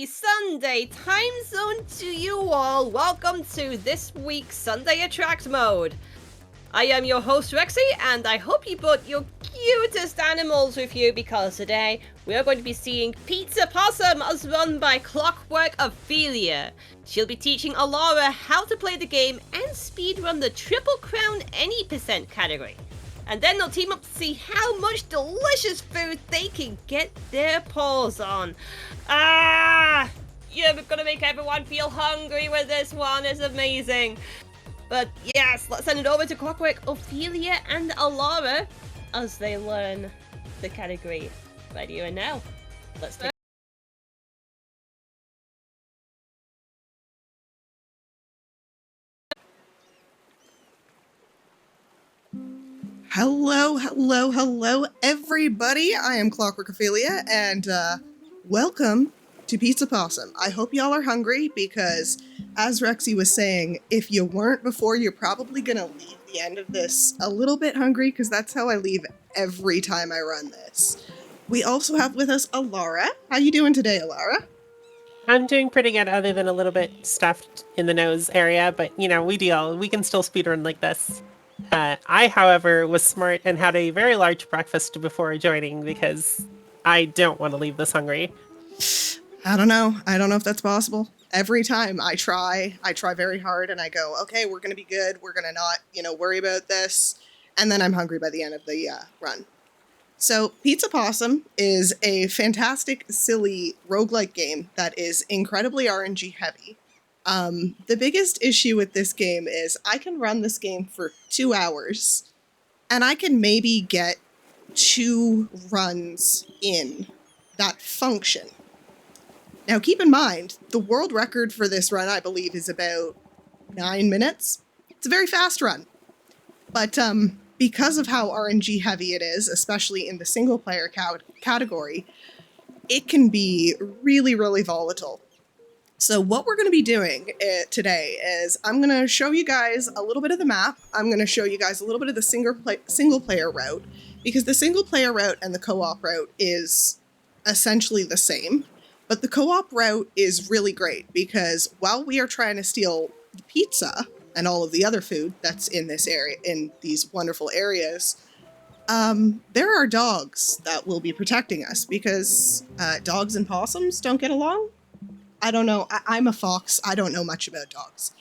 happy Sunday time zone to you all. Welcome to this week's Sunday Attract mode. I am your host Rexy, and I hope you brought your cutest animals with you because today we are going to be seeing Pizza Possum as run by ClockworkOphelia. She'll be teaching Alara how to play the game and speedrun the Triple Crown Any Percent category. And then they'll team up to see how much delicious food they can get their paws on. You're gonna make everyone feel hungry with this one. It's amazing. But yes, let's send it over to ClockworkOphelia and Alara as they learn the category right here and now. Let's do it. Hello, everybody. I am ClockworkOphelia, and welcome to Pizza Possum. I hope y'all are hungry because, as Rexy was saying, if you weren't before, you're probably gonna leave the end of this a little bit hungry, because that's how I leave every time I run this. We also have with us Alara. How you doing today, Alara? I'm doing pretty good, other than a little bit stuffed in the nose area, but you know, we can still speedrun like this. I, however, was smart and had a very large breakfast before joining because I don't want to leave this hungry. I don't know if that's possible. Every time I try very hard and I go, okay, we're gonna be good. We're gonna not, worry about this. And then I'm hungry by the end of the run. So Pizza Possum is a fantastic, silly roguelike game that is incredibly RNG heavy. The biggest issue with this game is I can run this game for 2 hours and I can maybe get 2 runs in that function. Now keep in mind, the world record for this run, I believe, is about 9 minutes. It's a very fast run. But because of how RNG heavy it is, especially in the single player category, it can be really, really volatile. So what we're going to be doing today is I'm going to show you guys a little bit of the map. I'm going to show you guys a little bit of the single player route, because the single player route and the co-op route is essentially the same. But the co-op route is really great because while we are trying to steal pizza and all of the other food that's in this area, in these wonderful areas, there are dogs that will be protecting us because dogs and possums don't get along. I don't know. I'm a fox. I don't know much about dogs.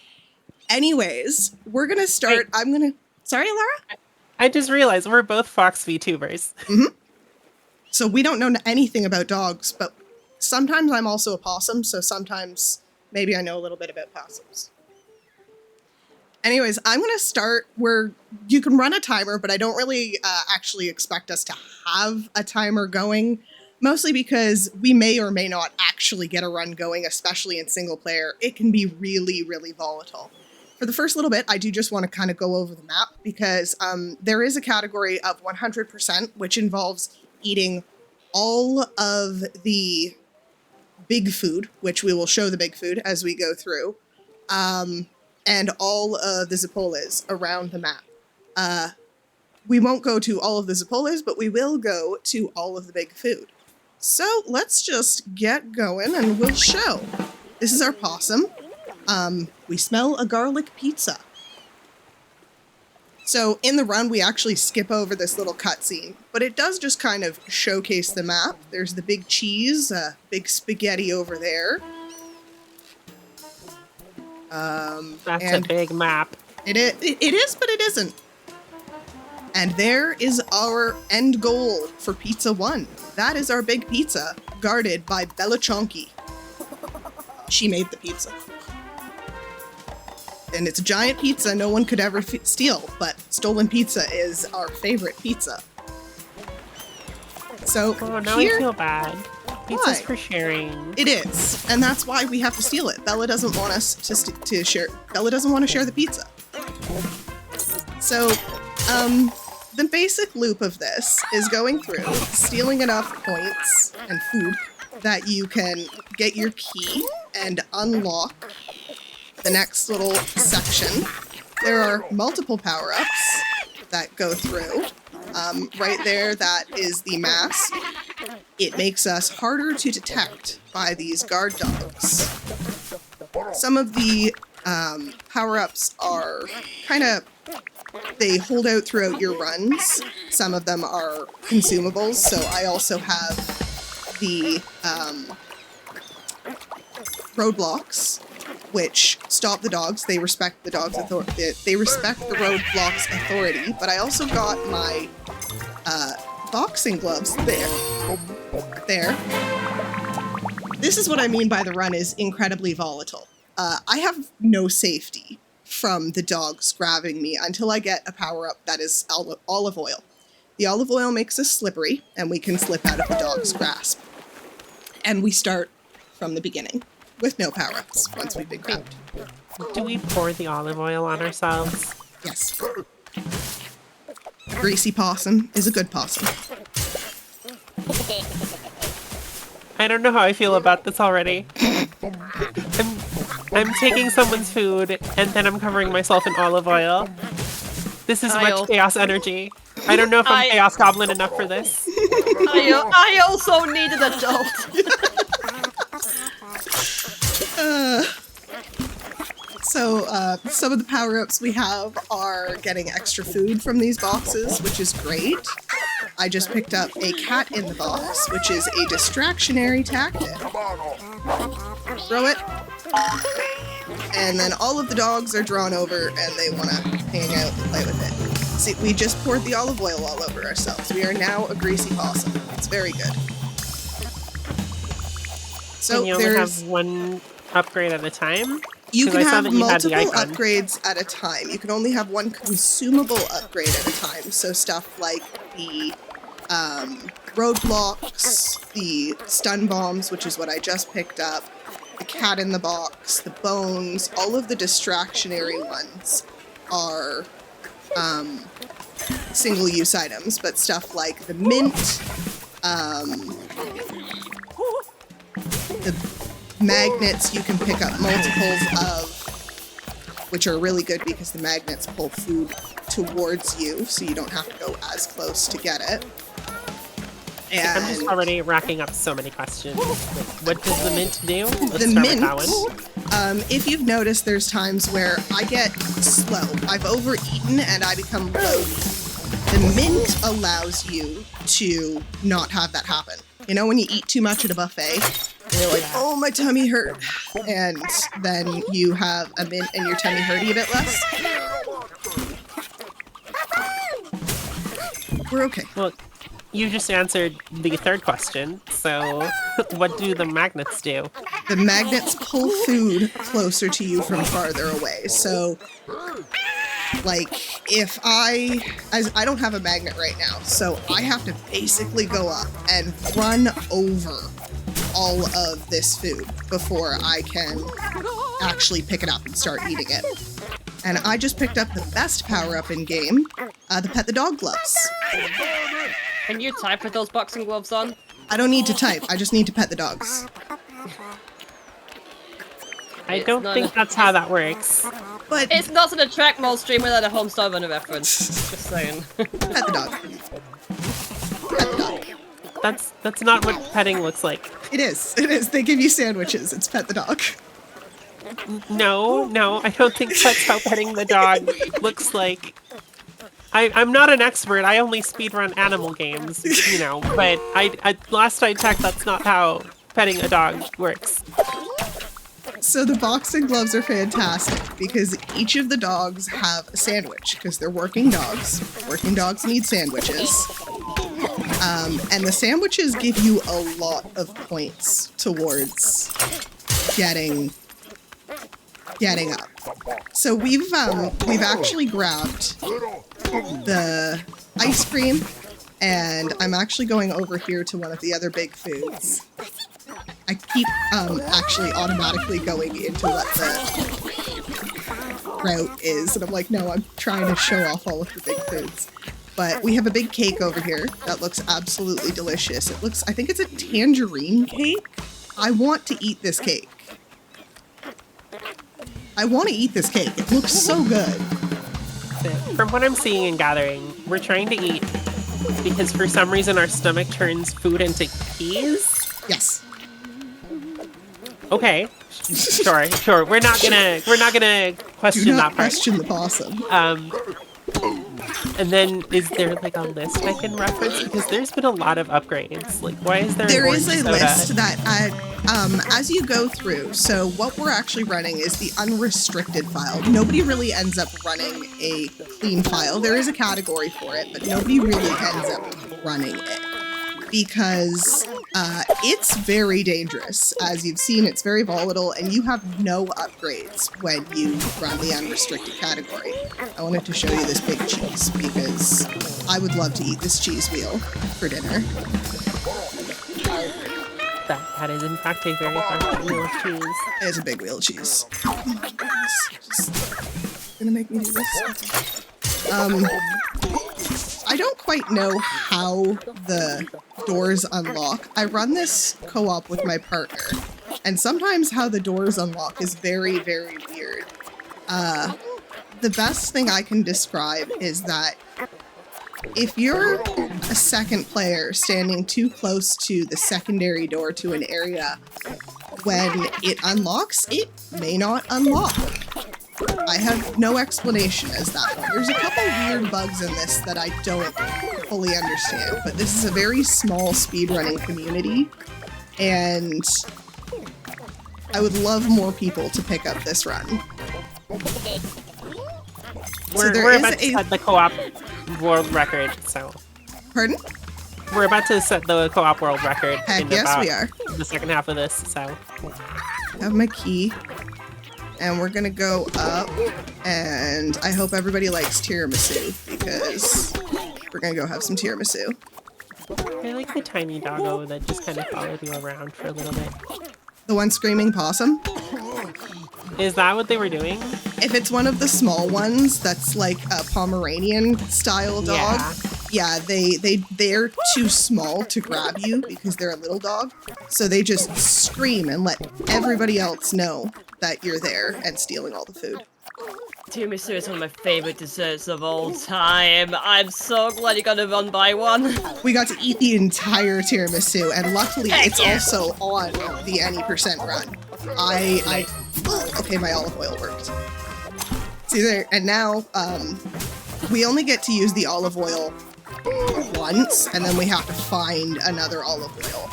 Anyways, we're going to start. Sorry, Alara? I just realized we're both Fox VTubers. Mm-hmm. So we don't know anything about dogs, but sometimes I'm also a possum, so sometimes maybe I know a little bit about possums. Anyways, I'm going to start where you can run a timer, but I don't really actually expect us to have a timer going. Mostly because we may or may not actually get a run going, especially in single player. It can be really, really volatile. For the first little bit, I do just want to kind of go over the map because there is a category of 100%, which involves eating all of the big food, which we will show the big food as we go through, and all of the Zippoles around the map. We won't go to all of the Zippoles, but we will go to all of the big food. So let's just get going and we'll show. This is our possum. We smell a garlic pizza. So in the run, we actually skip over this little cutscene, but it does just kind of showcase the map. There's the big cheese, big spaghetti over there. That's a big map. It is, but it isn't. And there is our end goal for Pizza 1. That is our big pizza, guarded by Bella Chonky. She made the pizza. And it's a giant pizza no one could ever steal, but stolen pizza is our favorite pizza. So now I feel bad. Pizza's for sharing. It is, and that's why we have to steal it. Bella doesn't want us to share. Bella doesn't want to share the pizza. So, the basic loop of this is going through, stealing enough points and food that you can get your key and unlock the next little section. There are multiple power-ups that go through. Right there, that is the mask. it makes us harder to detect by these guard dogs. Some of the power-ups are kind of, they hold out throughout your runs. Some of them are consumables, so I also have the roadblocks, which stop the dogs. They respect the dog's authority. They respect the roadblocks' authority. But I also got my boxing gloves there. This is what I mean by the run is incredibly volatile. I have no safety from the dogs grabbing me until I get a power-up that is olive oil. The olive oil makes us slippery, and we can slip out of the dog's grasp. And we start from the beginning, with no power-ups once we've been grabbed. Do we pour the olive oil on ourselves? Yes. Greasy possum is a good possum. I don't know how I feel about this already. I'm taking someone's food, and then I'm covering myself in olive oil. This is much chaos energy. I don't know if I'm chaos goblin enough for this. I also need an adult. So some of the power-ups we have are getting extra food from these boxes, which is great. I just picked up a cat in the box, which is a distractionary tactic. Throw it. And then all of the dogs are drawn over and they want to hang out and play with it. See, we just poured the olive oil all over ourselves. We are now a greasy possum. It's very good. So and you only have one upgrade at a time? You can have multiple upgrades at a time. You can only have one consumable upgrade at a time. So stuff like the roadblocks, the stun bombs, which is what I just picked up, the cat in the box, the bones, all of the distractionary ones are single-use items, but stuff like the mint, the magnets you can pick up multiples of, which are really good because the magnets pull food towards you, so you don't have to go as close to get it. And I'm just already racking up so many questions. What does the mint do? Let's the start mint, with that one. if you've noticed, there's times where I get slow. I've overeaten and I become bloated. The mint allows you to not have that happen. You know when you eat too much at a buffet, and you're like, oh, my tummy hurt. And then you have a mint and your tummy hurting a bit less. We're okay. Well, you just answered the third question, so what do the magnets do? The magnets pull food closer to you from farther away. So, like, if I don't have a magnet right now, so I have to basically go up and run over all of this food before I can actually pick it up and start eating it. And I just picked up the best power-up in game, the Pet the Dog gloves. Can you type with those boxing gloves on? I don't need to type, I just need to pet the dogs. I don't think that's how that works. But it's not an attract mode stream without a Homestar Runner reference. Just saying. Pet the dog. Pet the dog. That's not what petting looks like. It is. It is. They give you sandwiches. It's pet the dog. No, I don't think that's how petting the dog looks like. I'm not an expert. I only speedrun animal games, you know, but I last I checked, that's not how petting a dog works. So the boxing gloves are fantastic because each of the dogs have a sandwich because they're working dogs. Working dogs need sandwiches. And the sandwiches give you a lot of points towards getting up. So we've actually grabbed the ice cream, and I'm actually going over here to one of the other big foods. I keep actually automatically going into what the route is, and I'm like, no, I'm trying to show off all of the big foods. But we have a big cake over here that looks absolutely delicious. It looks, I think it's a tangerine cake. I want to eat this cake. I want to eat this cake. It looks so good. From what I'm seeing and gathering, we're trying to eat Because for some reason our stomach turns food into keys? Yes. Okay. Sure. We're not gonna question Do that not part. question the possum. And then is there like a list I can reference? Because there's been a lot of upgrades. Like, why is there There an is orange a soda? list that as you go through, so what we're actually running is the unrestricted file. Nobody really ends up running a clean file. There is a category for it, but nobody really ends up running it because it's very dangerous. As you've seen, it's very volatile and you have no upgrades when you run the unrestricted category. I wanted to show you this big cheese because I would love to eat this cheese wheel for dinner. That is in fact a very large wheel of cheese. It's a big wheel of cheese. Oh my goodness. Just gonna make me do this. I don't quite know how the doors unlock. I run this co-op with my partner, and sometimes how the doors unlock is very, very weird. The best thing I can describe is that if you're a second player standing too close to the secondary door to an area, when it unlocks, it may not unlock. I have no explanation as that. There's a couple weird bugs in this that I don't fully understand, but this is a very small speedrunning community, and I would love more people to pick up this run. We're about to set the co-op world record, so... Pardon? We're about to set the co-op world record Heck in yes, about we are. the second half of this, so... I have my key, and we're gonna go up, and I hope everybody likes tiramisu, because we're gonna go have some tiramisu. I like the tiny doggo that just kind of followed you around for a little bit. The one screaming possum? Is that what they were doing? If it's one of the small ones that's like a Pomeranian style dog, yeah, they're too small to grab you because they're a little dog. So they just scream and let everybody else know that you're there and stealing all the food. Tiramisu is one of my favorite desserts of all time. I'm so glad you got to run by one. We got to eat the entire tiramisu, and luckily Heck it's yeah. also on the any % run. Okay, my olive oil worked. See there, and now we only get to use the olive oil once, and then we have to find another olive oil,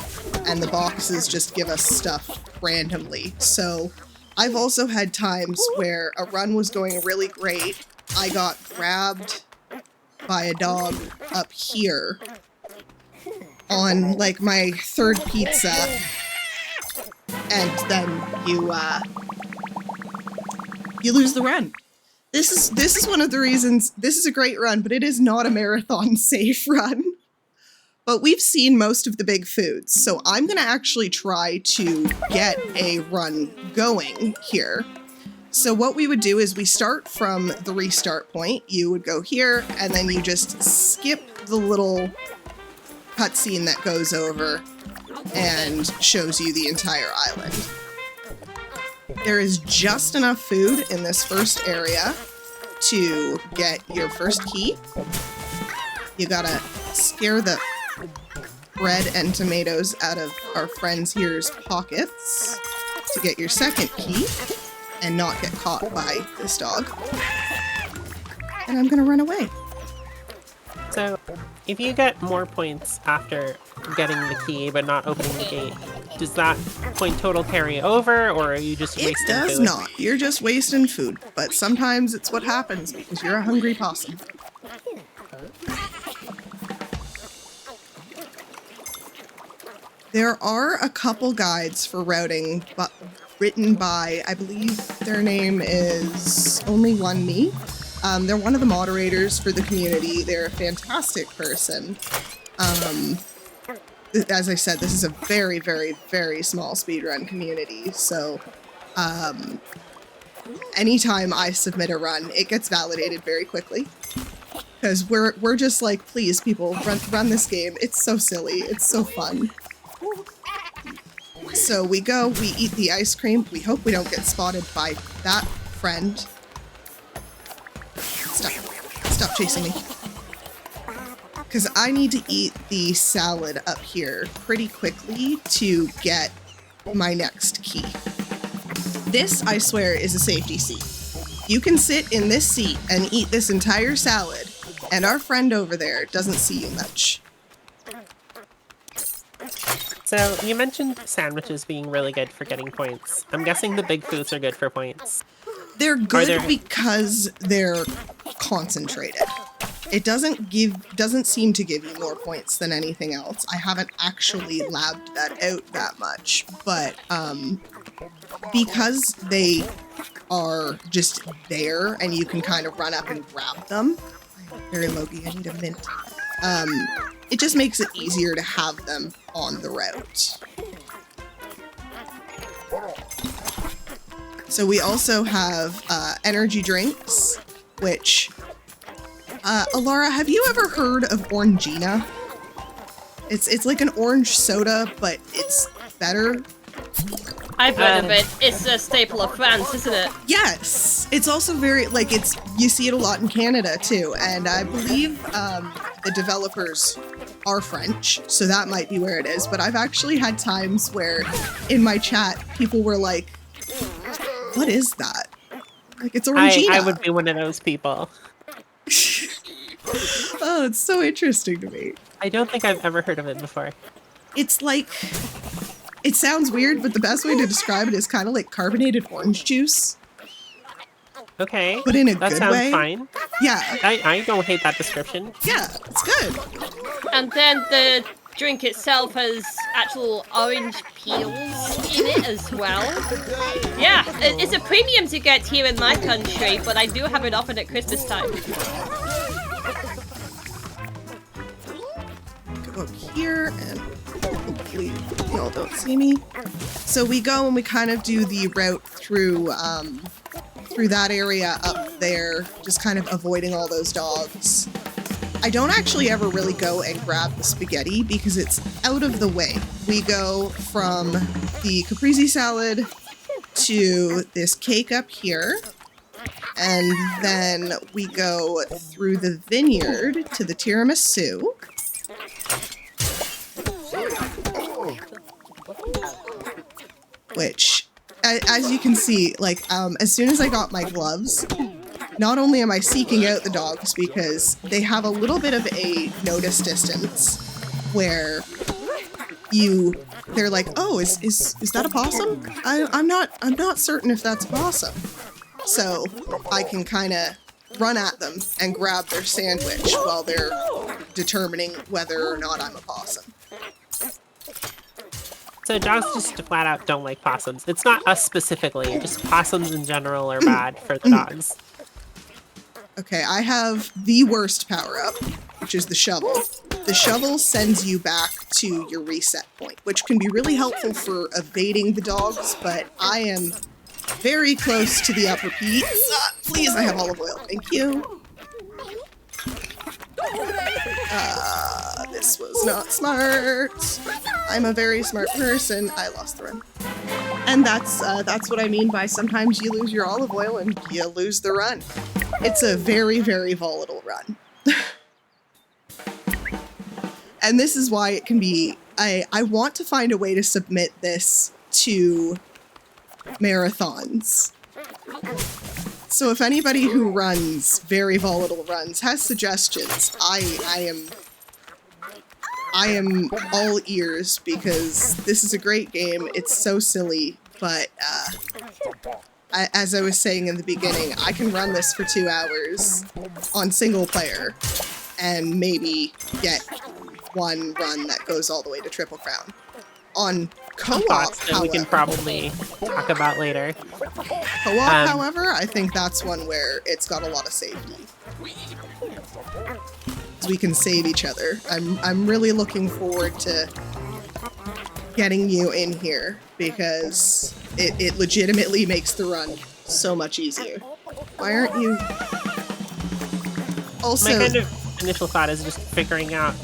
and the boxes just give us stuff randomly. So I've also had times where a run was going really great. I got grabbed by a dog up here on like my third pizza, and then you lose the run. This is one of the reasons. This is a great run, but it is not a marathon safe run. But we've seen most of the big foods, so I'm gonna actually try to get a run going here. So what we would do is we start from the restart point. You would go here, and then you just skip the little cutscene that goes over and shows you the entire island. There is just enough food in this first area to get your first key. You gotta scare the bread and tomatoes out of our friends here's pockets to get your second key and not get caught by this dog. And I'm gonna run away. So, if you get more points after getting the key but not opening the gate, does that point total carry over, or are you just wasting food? It does not. You're just wasting food, but sometimes it's what happens because you're a hungry possum. There are a couple guides for routing, but written by, I believe their name is Only One Me. They're one of the moderators for the community. They're a fantastic person. As I said, this is a very, very, very small speedrun community, so anytime I submit a run, it gets validated very quickly. Because we're just like, please, people, run this game. It's so silly. It's so fun. So we go, we eat the ice cream. We hope we don't get spotted by that friend. Stop chasing me. because I need to eat the salad up here pretty quickly to get my next key. This, I swear, is a safety seat. You can sit in this seat and eat this entire salad, and our friend over there doesn't see you much. So you mentioned sandwiches being really good for getting points. I'm guessing the big foods are good for points. They're good because they're concentrated. It doesn't seem to give you more points than anything else. I haven't actually labbed that out that much, but because they are just there and you can kind of run up and grab them. Very low-key, I need a mint. It just makes it easier to have them on the route. So we also have energy drinks, which... Alara, have you ever heard of Orangina? It's like an orange soda, but it's better. I've heard of it. It's a staple of France, isn't it? Yes. It's also very, like, you see it a lot in Canada, too. And I believe the developers are French, so that might be where it is. But I've actually had times where, in my chat, people were like, what is that? Like, it's Orangina. I would be one of those people. Oh, it's so interesting to me. I don't think I've ever heard of it before. It's like... It sounds weird, but the best way to describe it is kind of like carbonated orange juice. Okay. But in a that good sounds way. Fine. Yeah. I don't hate that description. Yeah, it's good. And then the drink itself has actual orange peels in it as well. Yeah, it's a premium to get here in my country, but I do have it often at Christmas time. Go up here and hopefully y'all don't see me. So we go and we kind of do the route through that area up there, just kind of avoiding all those dogs. I don't actually ever really go and grab the spaghetti because it's out of the way. We go from the caprese salad to this cake up here, and then we go through the vineyard to the tiramisu. Which, as you can see, like, as soon as I got my gloves, not only am I seeking out the dogs because they have a little bit of a notice distance where they're like, oh, is that a possum? I'm not certain if that's a possum. So I can kind of run at them and grab their sandwich while they're determining whether or not I'm a possum. So dogs just flat out don't like possums. It's not us specifically, just possums in general are bad for the dogs. Okay, I have the worst power-up, which is the shovel. The shovel sends you back to your reset point, which can be really helpful for evading the dogs, but I am very close to the upper pizza. Please, I have olive oil. Thank you. This was not smart. I'm a very smart person. I lost the run. And that's what I mean by sometimes you lose your olive oil and you lose the run. It's a very, very volatile run. And this is why it can be... I want to find a way to submit this to marathons. So if anybody who runs very volatile runs has suggestions, I am all ears because this is a great game. It's so silly, but as I was saying in the beginning, I can run this for 2 hours on single player and maybe get one run that goes all the way to Triple Crown. On co-op, that we can probably talk about later. Co-op, however, I think that's one where it's got a lot of safety. So we can save each other. I'm really looking forward to getting you in here because it legitimately makes the run so much easier. Why aren't you... Also... My kind of initial thought is just figuring out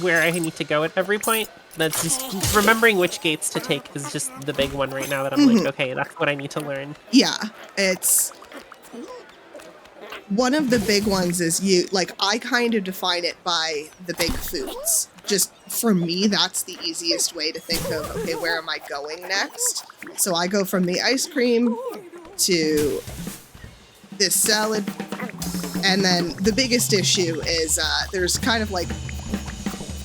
where I need to go at every point. That's just remembering which gates to take is just the big one right now that I'm like, okay, that's what I need to learn. Yeah, it's... one of the big ones is I kind of define it by the big foods. Just for me, that's the easiest way to think of, okay, where am I going next? So I go from the ice cream to this salad. And then the biggest issue is there's kind of like,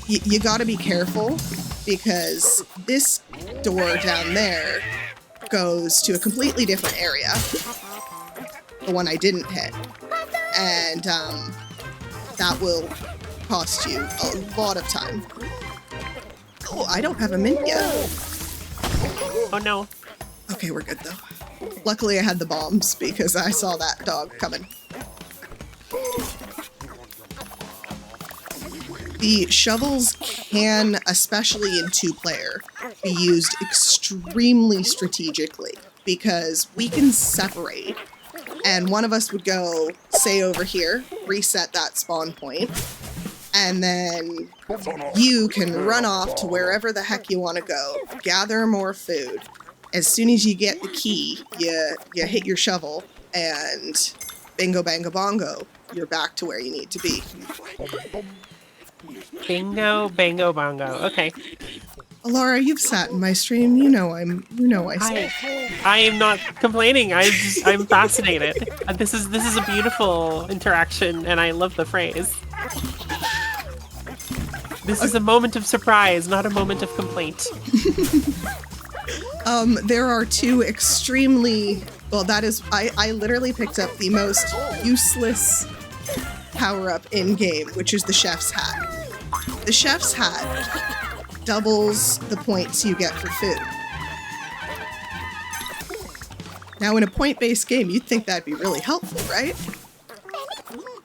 you gotta be careful because this door down there goes to a completely different area. The one I didn't hit. And that will cost you a lot of time. Oh, I don't have a mint yet. Oh no. Okay, we're good though. Luckily I had the bombs because I saw that dog coming. The shovels can, especially in 2-player, be used extremely strategically because we can separate and one of us would go, say over here, reset that spawn point, and then you can run off to wherever the heck you want to go, gather more food. As soon as you get the key, you hit your shovel, and bingo bango bongo, you're back to where you need to be. Bingo, bango, bongo. Okay. Alara, you've sat in my stream. You know I say. I am not complaining. I'm fascinated. This is a beautiful interaction, and I love the phrase. This is a moment of surprise, not a moment of complaint. There are two extremely, well, that is, I literally picked up the most useless power-up in-game, which is the chef's hat. The chef's hat doubles the points you get for food. Now, in a point-based game, you'd think that'd be really helpful, right?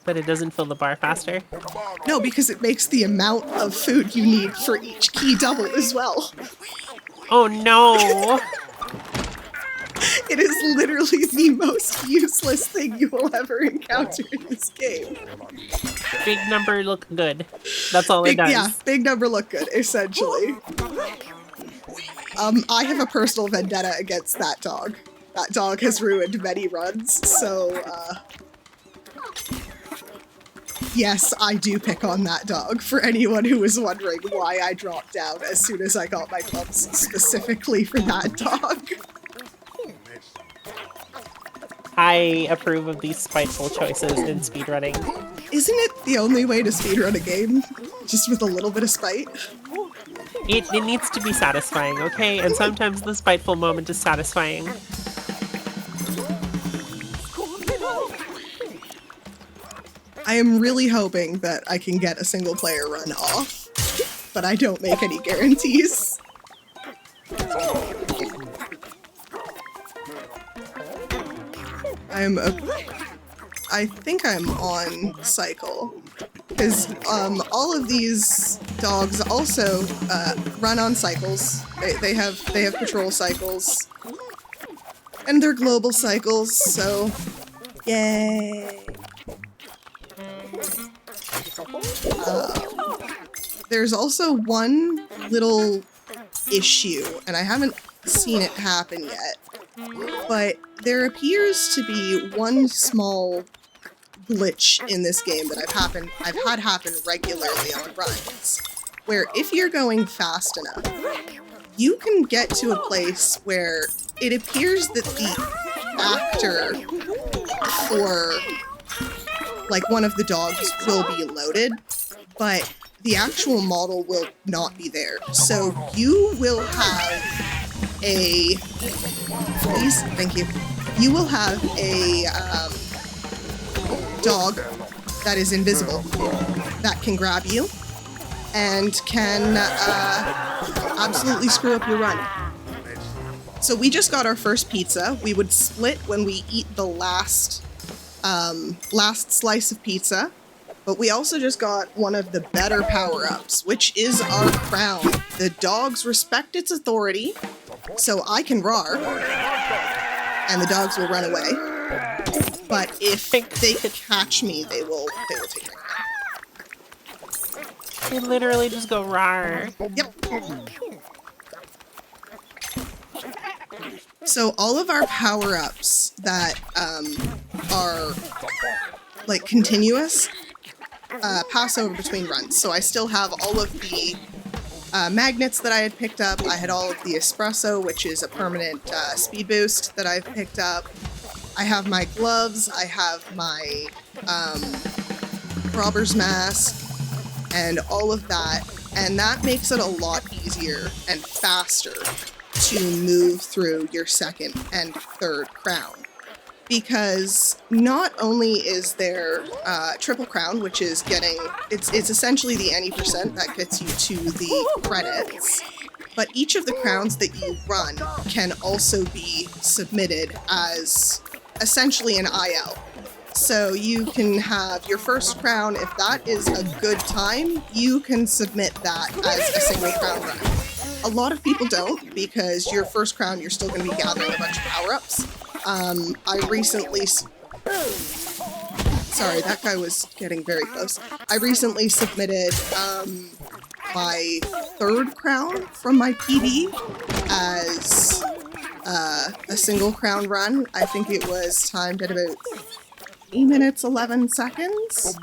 But it doesn't fill the bar faster? No, because it makes the amount of food you need for each key double as well. Oh no! It is literally the most useless thing you will ever encounter in this game. Big number look good. That's all it does. Yeah, big number look good, essentially. I have a personal vendetta against that dog. That dog has ruined many runs, so, yes, I do pick on that dog, for anyone who was wondering why I dropped down as soon as I got my gloves, specifically for that dog. I approve of these spiteful choices in speedrunning. Isn't it the only way to speedrun a game? Just with a little bit of spite? It needs to be satisfying, okay? And sometimes the spiteful moment is satisfying. I am really hoping that I can get a single player run off, but I don't make any guarantees. I think I'm on cycle, because all of these dogs also run on cycles. They have patrol cycles, and they're global cycles, so yay. There's also one little issue, and I haven't seen it happen yet, but there appears to be one small glitch in this game that I've had happen regularly on runs, where if you're going fast enough, you can get to a place where it appears that the actor for like one of the dogs will be loaded, but the actual model will not be there. So you will have a, please, thank you. You will have a dog that is invisible that can grab you and can absolutely screw up your run. So we just got our first pizza. We would split when we eat the last slice of pizza, but we also just got one of the better power-ups, which is our crown. The dogs respect its authority, so I can roar, and the dogs will run away. But if they catch me, they will take me. They literally just go rawr. Yep. So all of our power-ups that are like continuous pass over between runs. So I still have all of the magnets that I had picked up. I had all of the espresso, which is a permanent speed boost that I've picked up. I have my gloves, I have my robber's mask, and all of that. And that makes it a lot easier and faster to move through your second and third crown. Because not only is there triple crown, which is getting, it's essentially the any percent that gets you to the credits, but each of the crowns that you run can also be submitted as essentially an IL. So you can have your first crown, if that is a good time, you can submit that as a single crown run. A lot of people don't, because your first crown, you're still going to be gathering a bunch of power-ups. I recently... Sorry, that guy was getting very close. I recently submitted my third crown from my PB as a single crown run. I think it was timed at about 3 minutes, 11 seconds.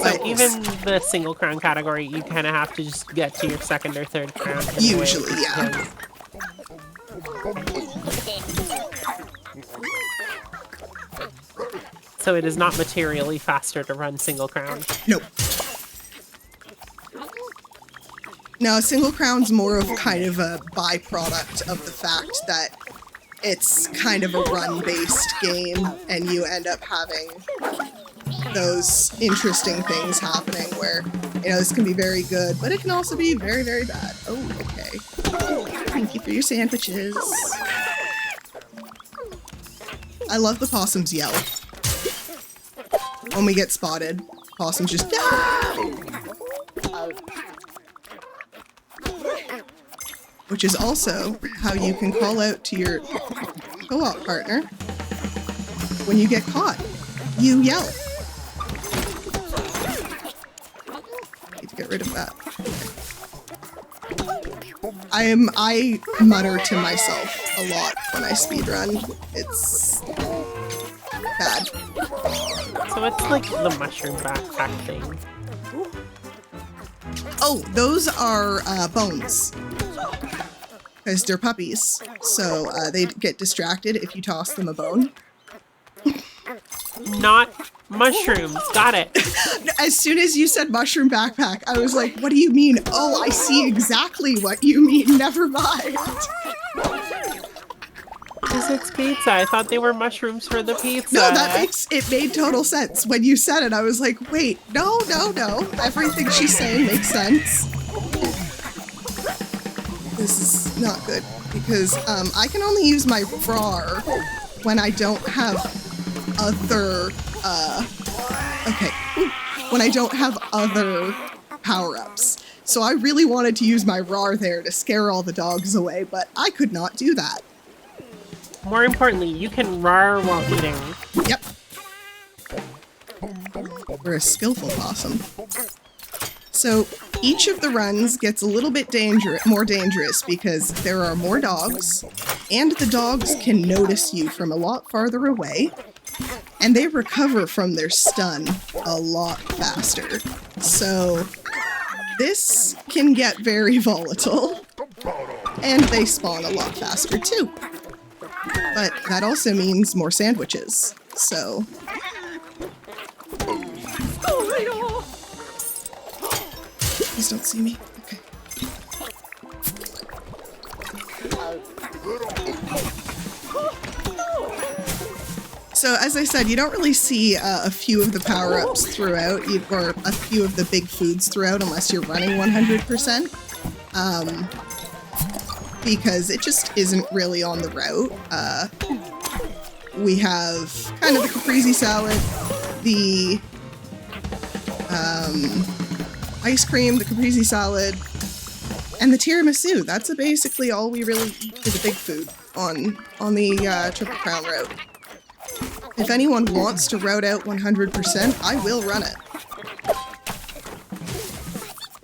So even the single crown category, you kind of have to just get to your second or third crown. Usually, yeah. So it is not materially faster to run single crown. Nope. No, single crown's more of kind of a byproduct of the fact that it's kind of a run-based game, and you end up having those interesting things happening where, you know, this can be very good, but it can also be very, very bad. Oh, okay. Thank you for your sandwiches. I love the possums yell. When we get spotted, possums just... Which is also how you can call out to your co-op partner when you get caught. You yell. Need to get rid of that. I mutter to myself a lot when I speedrun. It's bad. So it's like the mushroom backpack thing. Oh, those are bones. Because they're puppies, so they get distracted if you toss them a bone. Not mushrooms. Got it. As soon as you said mushroom backpack, I was like, what do you mean? Oh, I see exactly what you mean. Never mind. Because it's pizza. I thought they were mushrooms for the pizza. No, it made total sense. When you said it, I was like, wait, no. Everything she's saying makes sense. This is not good, because I can only use my RAR when I don't have other, when I don't have other power-ups. So I really wanted to use my RAR there to scare all the dogs away, but I could not do that. More importantly, you can RAR while eating. Yep. We're a skillful possum. So each of the runs gets a little bit more dangerous because there are more dogs, and the dogs can notice you from a lot farther away, and they recover from their stun a lot faster. So this can get very volatile, and they spawn a lot faster too. But that also means more sandwiches, so... Please don't see me. Okay. So, as I said, you don't really see a few of the power-ups throughout, or a few of the big foods throughout, unless you're running 100%. Because it just isn't really on the route. We have kind of the caprese salad, the ice cream, the caprese salad, and the tiramisu. That's basically all we really eat for the big food on the Triple Crown route. If anyone wants to route out 100%, I will run it.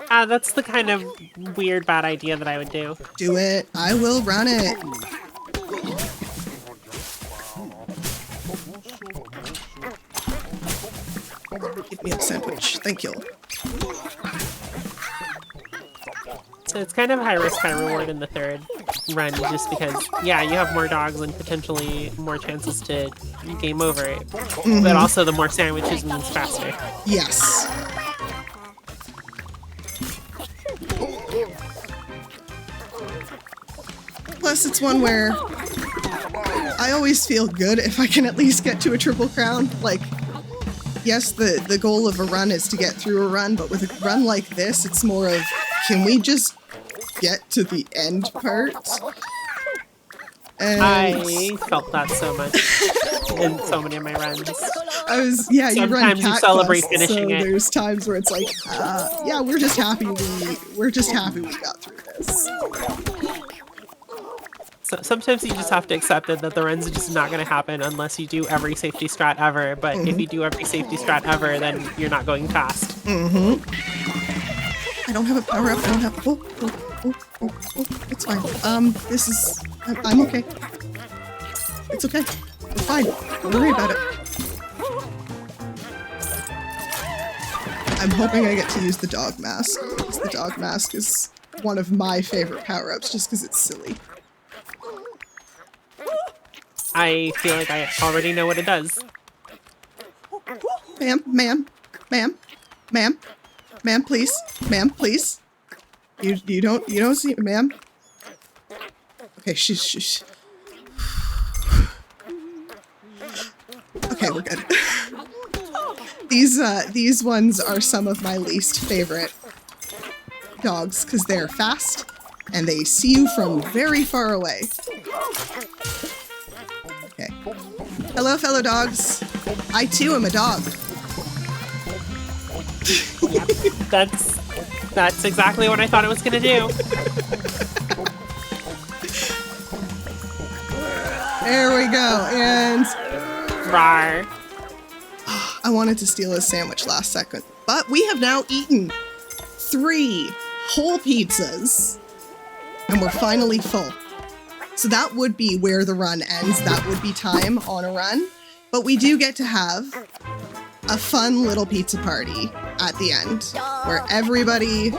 That's the kind of weird bad idea that I would do. Do it. I will run it. Give me a sandwich. Thank you. So it's kind of high risk, high reward in the third run, just because, yeah, you have more dogs and potentially more chances to game over it. But also the more sandwiches means faster. Yes. Plus, it's one where I always feel good if I can at least get to a triple crown. Like, yes, the goal of a run is to get through a run, but with a run like this, it's more of, can we just get to the end part? And I felt that so much in so many of my runs. You run Sometimes you celebrate Cat Quest, finishing so it. there's times where it's like, yeah, we're just happy we got through this. So sometimes you just have to accept it that the run's just not going to happen unless you do every safety strat ever. But if you do every safety strat ever, then you're not going fast. I don't have a power up. I don't have. Oh, it's fine. This is. I'm okay. It's okay. We're fine. Don't worry about it. I'm hoping I get to use the dog mask, because the dog mask is one of my favorite power-ups, just because it's silly. I feel like I already know what it does. Ma'am, please. You don't see, ma'am. Okay, she's. Okay, we're good. These ones are some of my least favorite dogs because they're fast and they see you from very far away. Okay. Hello, fellow dogs. I too am a dog. Yep, that's exactly what I thought it was gonna do. There we go, and Rawr. I wanted to steal his sandwich last second, but we have now eaten 3 whole pizzas, and we're finally full. So that would be where the run ends. That would be time on a run, but we do get to have a fun little pizza party at the end, where everybody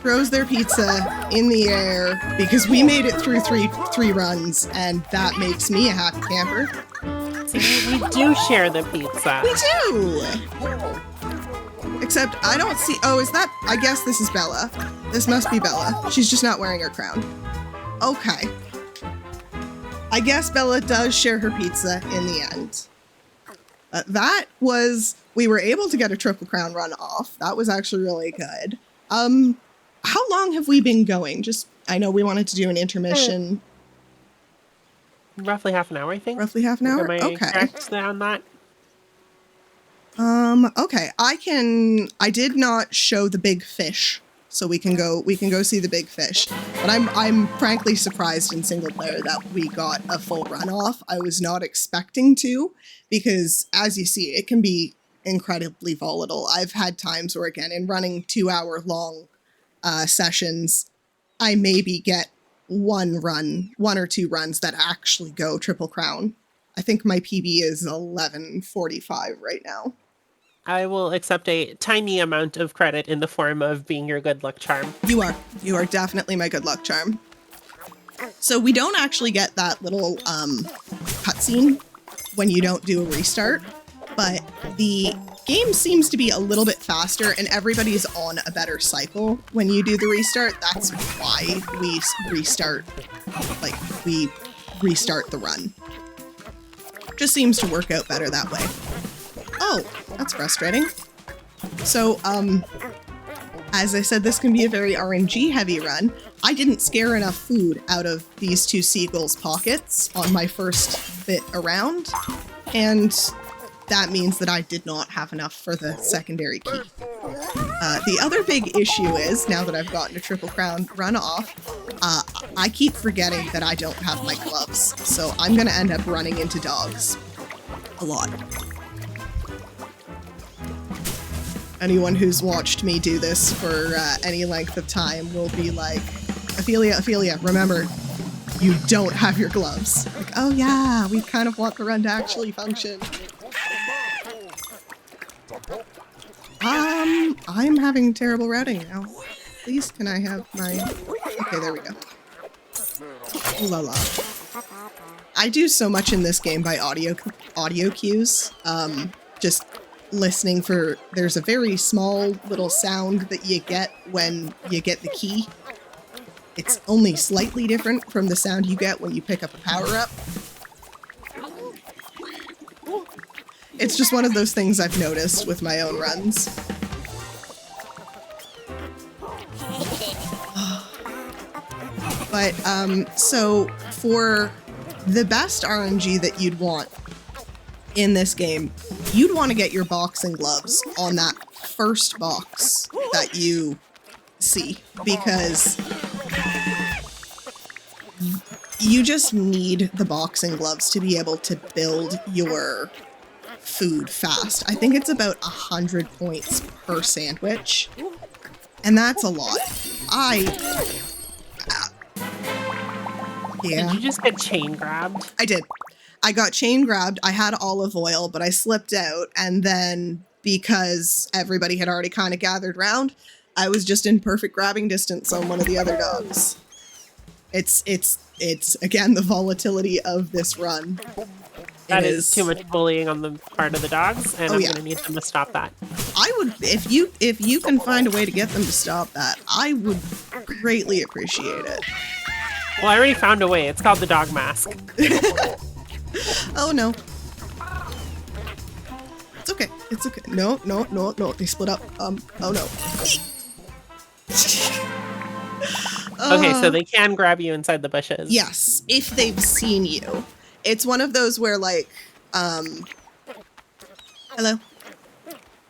throws their pizza in the air because we made it through three runs, and that makes me a happy camper. We do share the pizza. We do! Except I don't see... Oh, is that... I guess this is Bella. This must be Bella. She's just not wearing her crown. Okay. I guess Bella does share her pizza in the end. That was... We were able to get a triple crown run off. That was actually really good. How long have we been going? Just... I know we wanted to do an intermission... Roughly half an hour, I think. Roughly half an hour? Am I Okay. correct on that? Okay. I did not show the big fish, so we can go see the big fish. But I'm frankly surprised in single player that we got a full run off. I was not expecting to, because as you see, it can be incredibly volatile. I've had times where, again, in running 2-hour long sessions, I maybe get one or two runs that actually go triple crown. I think my PB is 11:45 right now. I will accept a tiny amount of credit in the form of being your good luck charm. You are definitely my good luck charm. So we don't actually get that little cutscene when you don't do a restart, but the game seems to be a little bit faster and everybody's on a better cycle when you do the restart. That's why we restart the run. Just seems to work out better that way. Oh, that's frustrating. So, as I said, this can be a very RNG heavy run. I didn't scare enough food out of these 2 seagulls' pockets on my first bit around, and that means that I did not have enough for the secondary key. The other big issue is, now that I've gotten a triple crown run off, I keep forgetting that I don't have my gloves, so I'm gonna end up running into dogs a lot. Anyone who's watched me do this for any length of time will be like, Ophelia, remember, you don't have your gloves. Like, oh yeah, we kind of want the run to actually function. I'm having terrible routing now. Please, can I have my... Okay, there we go. Ooh la la. I do so much in this game by audio cues. Just listening for... There's a very small little sound that you get when you get the key. It's only slightly different from the sound you get when you pick up a power-up. It's just one of those things I've noticed with my own runs. But, so for the best RNG that you'd want in this game, you'd want to get your boxing gloves on that first box that you see, because you just need the boxing gloves to be able to build your food fast. I think it's about 100 points per sandwich, and that's a lot. Yeah. Did you just get chain grabbed? I did. I got chain grabbed. I had olive oil, but I slipped out, and then because everybody had already kind of gathered round, I was just in perfect grabbing distance on one of the other dogs. It's again the volatility of this run. That is too much bullying on the part of the dogs, and I'm gonna need them to stop that. I would, if you can find a way to get them to stop that, I would greatly appreciate it. Well, I already found a way. It's called the dog mask. Oh no. It's okay. It's okay. No. They split up. Oh no. Okay, so they can grab you inside the bushes. Yes, if they've seen you. It's one of those where, like, hello?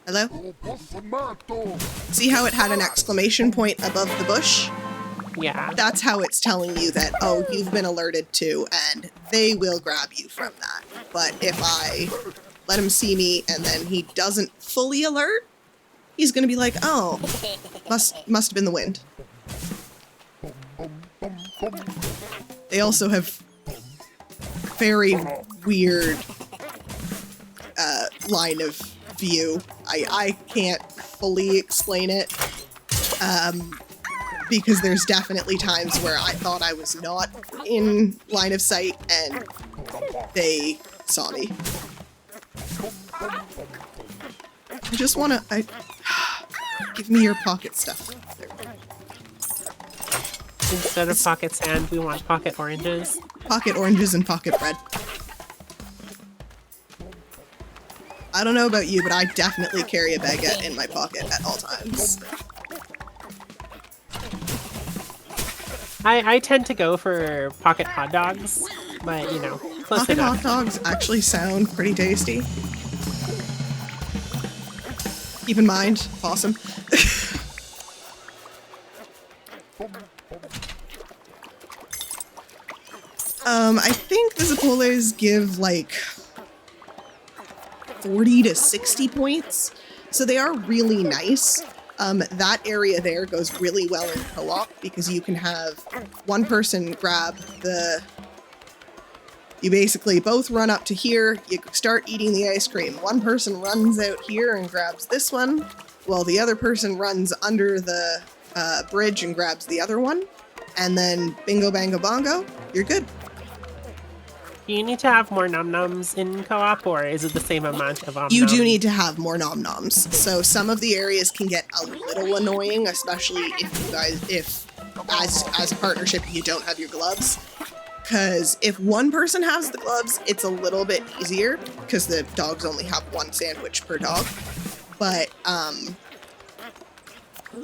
Hello? See how it had an exclamation point above the bush? Yeah. That's how it's telling you that, oh, you've been alerted to, and they will grab you from that. But if I let him see me and then he doesn't fully alert, he's gonna be like, oh, must have been the wind. They also have very weird line of view. I can't fully explain it because there's definitely times where I thought I was not in line of sight and they saw me. I just want to... give me your pocket stuff. There. Instead of pocket sand, we want pocket oranges. Pocket oranges and pocket bread. I don't know about you, but I definitely carry a baguette in my pocket at all times. I tend to go for pocket hot dogs, but, you know, close Pocket enough. hot dogs actually sound pretty tasty. Keep in mind, possum. I think the Zappoles give like 40 to 60 points, so they are really nice. That area there goes really well in co-op because you can have one person grab the... You basically both run up to here, you start eating the ice cream. One person runs out here and grabs this one, while the other person runs under the bridge and grabs the other one. And then bingo, bango, bongo, you're good. Do you need to have more num-nums in co-op, or is it the same amount of You do need to have more nom-noms. So some of the areas can get a little annoying, especially if you guys, as a partnership, you don't have your gloves. Because if one person has the gloves, it's a little bit easier, because the dogs only have one sandwich per dog. But,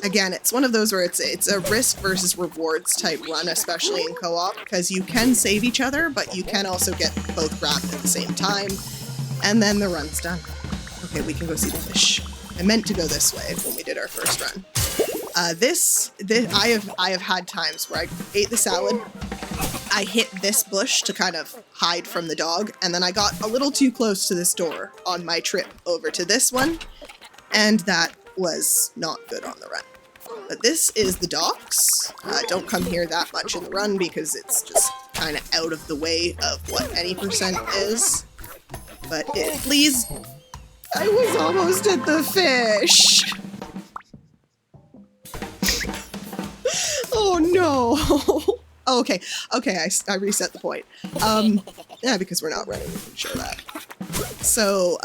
again, it's one of those where it's a risk versus rewards type run, especially in co-op, because you can save each other, but you can also get both grabbed at the same time, and then the run's done. Okay, we can go see the fish. I meant to go this way when we did our first run. I have had times where I ate the salad, I hit this bush to kind of hide from the dog, and then I got a little too close to this door on my trip over to this one, and that was not good on the run. But this is the docks. Don't come here that much in the run because it's just kind of out of the way of what any percent is. But please, I was almost at the fish. Oh no. Oh, okay, I reset the point. Yeah, because we're not running, we can show that. So,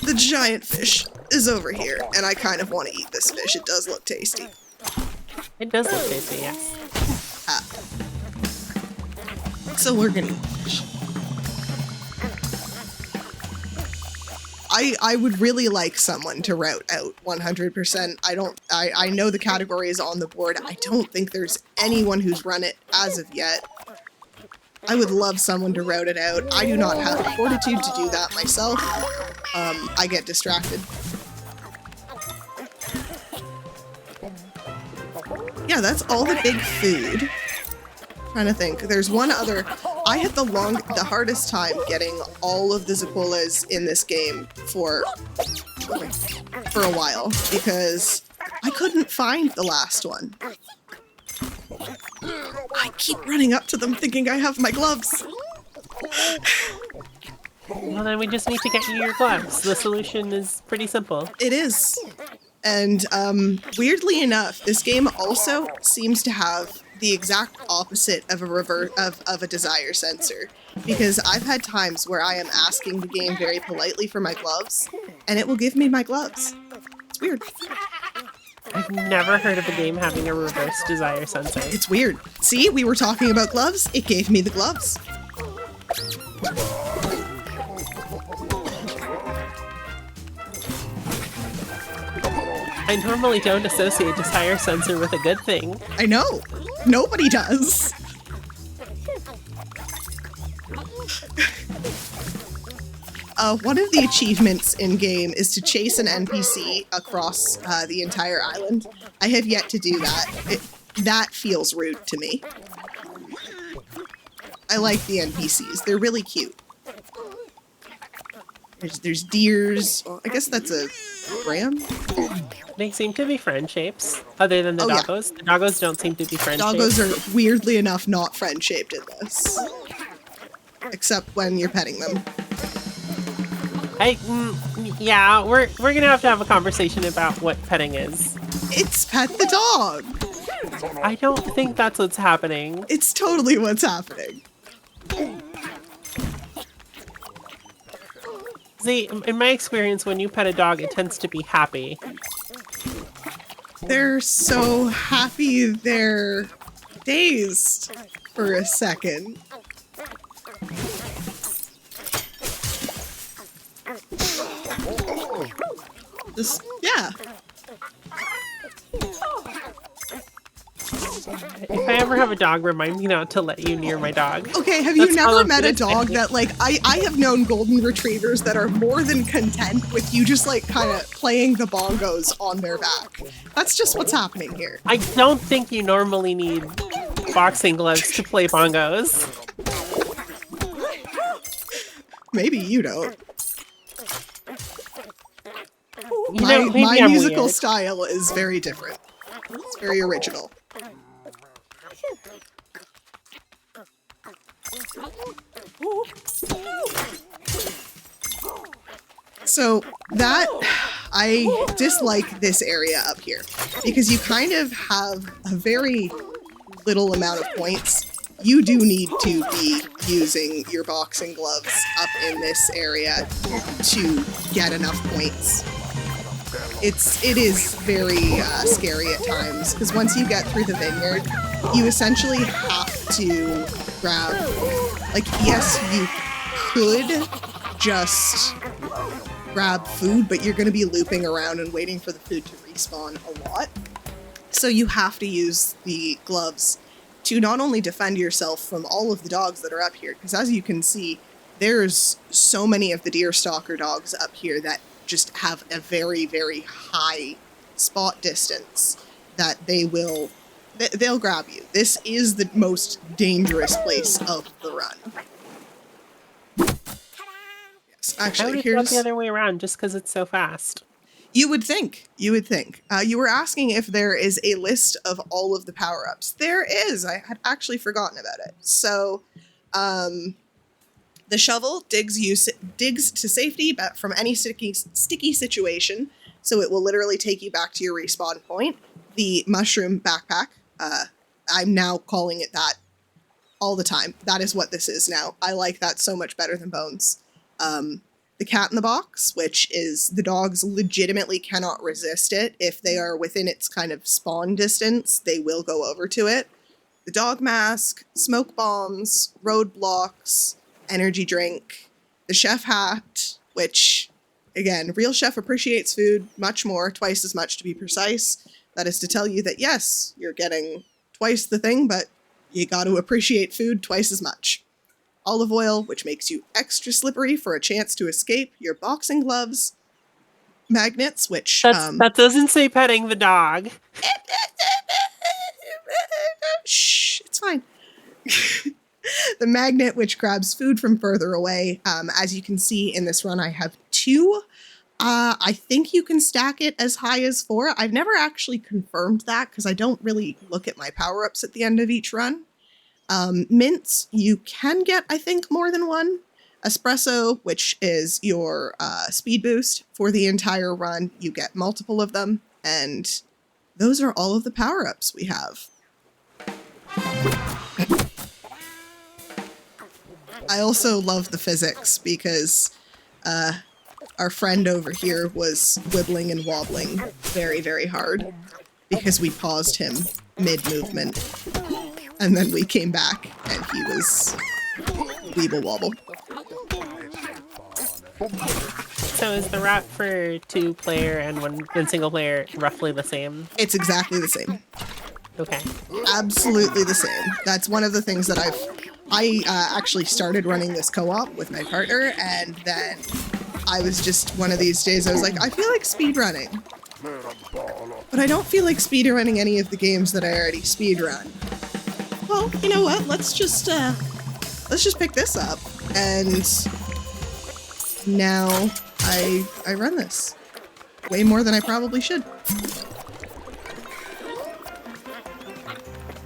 the giant fish is over here, and I kind of want to eat this fish. It does look tasty. It does look tasty, yes. So we're gonna eat the fish. I would really like someone to route out 100%. I know the category is on the board. I don't think there's anyone who's run it as of yet. I would love someone to route it out. I do not have the fortitude to do that myself. I get distracted. Yeah, that's all the big food. Trying to think. There's one other. I had the hardest time getting all of the Zappolas in this game for a while because I couldn't find the last one. I keep running up to them thinking I have my gloves. Well, then we just need to get you your gloves. The solution is pretty simple. It is. And weirdly enough, this game also seems to have the exact opposite of a desire sensor, because I've had times where I am asking the game very politely for my gloves, and it will give me my gloves. It's weird. I've never heard of a game having a reverse desire sensor. It's weird. See, we were talking about gloves. It gave me the gloves. I normally don't associate desire sensor with a good thing. I know. Nobody does. One of the achievements in-game is to chase an NPC across the entire island. I have yet to do that. That feels rude to me. I like the NPCs. They're really cute. There's deers. Well, I guess that's a ram? They seem to be friend shapes, other than the doggos. Yeah. The doggos don't seem to be friend shapes. Doggos are, weirdly enough, not friend shaped in this. Except when you're petting them. Yeah, we're gonna have to have a conversation about what petting is. It's pet the dog! I don't think that's what's happening. It's totally what's happening. See, in my experience, when you pet a dog, it tends to be happy. They're so happy they're dazed for a second. Just, yeah. If I ever have a dog, remind me not to let you near my dog. Okay, have you never met a dog that, like, I have known golden retrievers that are more than content with you just, like, kind of playing the bongos on their back. That's just what's happening here. I don't think you normally need boxing gloves to play bongos. Maybe you don't. My musical weird. style is very different. It's very original. So that, I dislike this area up here because you kind of have a very little amount of points. You do need to be using your boxing gloves up in this area to get enough points. It is very scary at times because once you get through the vineyard, you essentially have to grab, like, yes, you could just grab food, but you're going to be looping around and waiting for the food to respawn a lot. So you have to use the gloves to not only defend yourself from all of the dogs that are up here, because as you can see, there's so many of the deer stalker dogs up here that just have a very, very high spot distance that they'll grab you. This is the most dangerous place of the run. Yes, I actually, would have thought the other way around just because it's so fast. You would think. You would think. You were asking if there is a list of all of the power-ups. There is. I had actually forgotten about it. So, the shovel digs to safety from any sticky situation. So it will literally take you back to your respawn point. The mushroom backpack, I'm now calling it that all the time. That is what this is now. I like that so much better than bones. The cat in the box, which is the dogs legitimately cannot resist it. If they are within its kind of spawn distance, they will go over to it. The dog mask, smoke bombs, roadblocks, energy drink, the chef hat, which, again, real chef appreciates food much more, twice as much to be precise. That is to tell you that, yes, you're getting twice the thing, but you got to appreciate food twice as much. Olive oil, which makes you extra slippery for a chance to escape. Your boxing gloves. Magnets, which... that doesn't say petting the dog. Shh, it's fine. The magnet, which grabs food from further away. As you can see in this run, I have 2. I think you can stack it as high as 4. I've never actually confirmed that because I don't really look at my power-ups at the end of each run. Mints, you can get, I think, more than 1. Espresso, which is your speed boost for the entire run. You get multiple of them, and those are all of the power-ups we have. I also love the physics because our friend over here was wibbling and wobbling very, very hard because we paused him mid-movement. And then we came back, and he was weeble wobble. So is the route for 2-player and single player roughly the same? It's exactly the same. Okay. Absolutely the same. That's one of the things that I actually started running this co-op with my partner, and then I was just one of these days I was like, I feel like speedrunning. But I don't feel like speedrunning any of the games that I already speedrun. Well, you know what? Let's just pick this up, and now I run this way more than I probably should.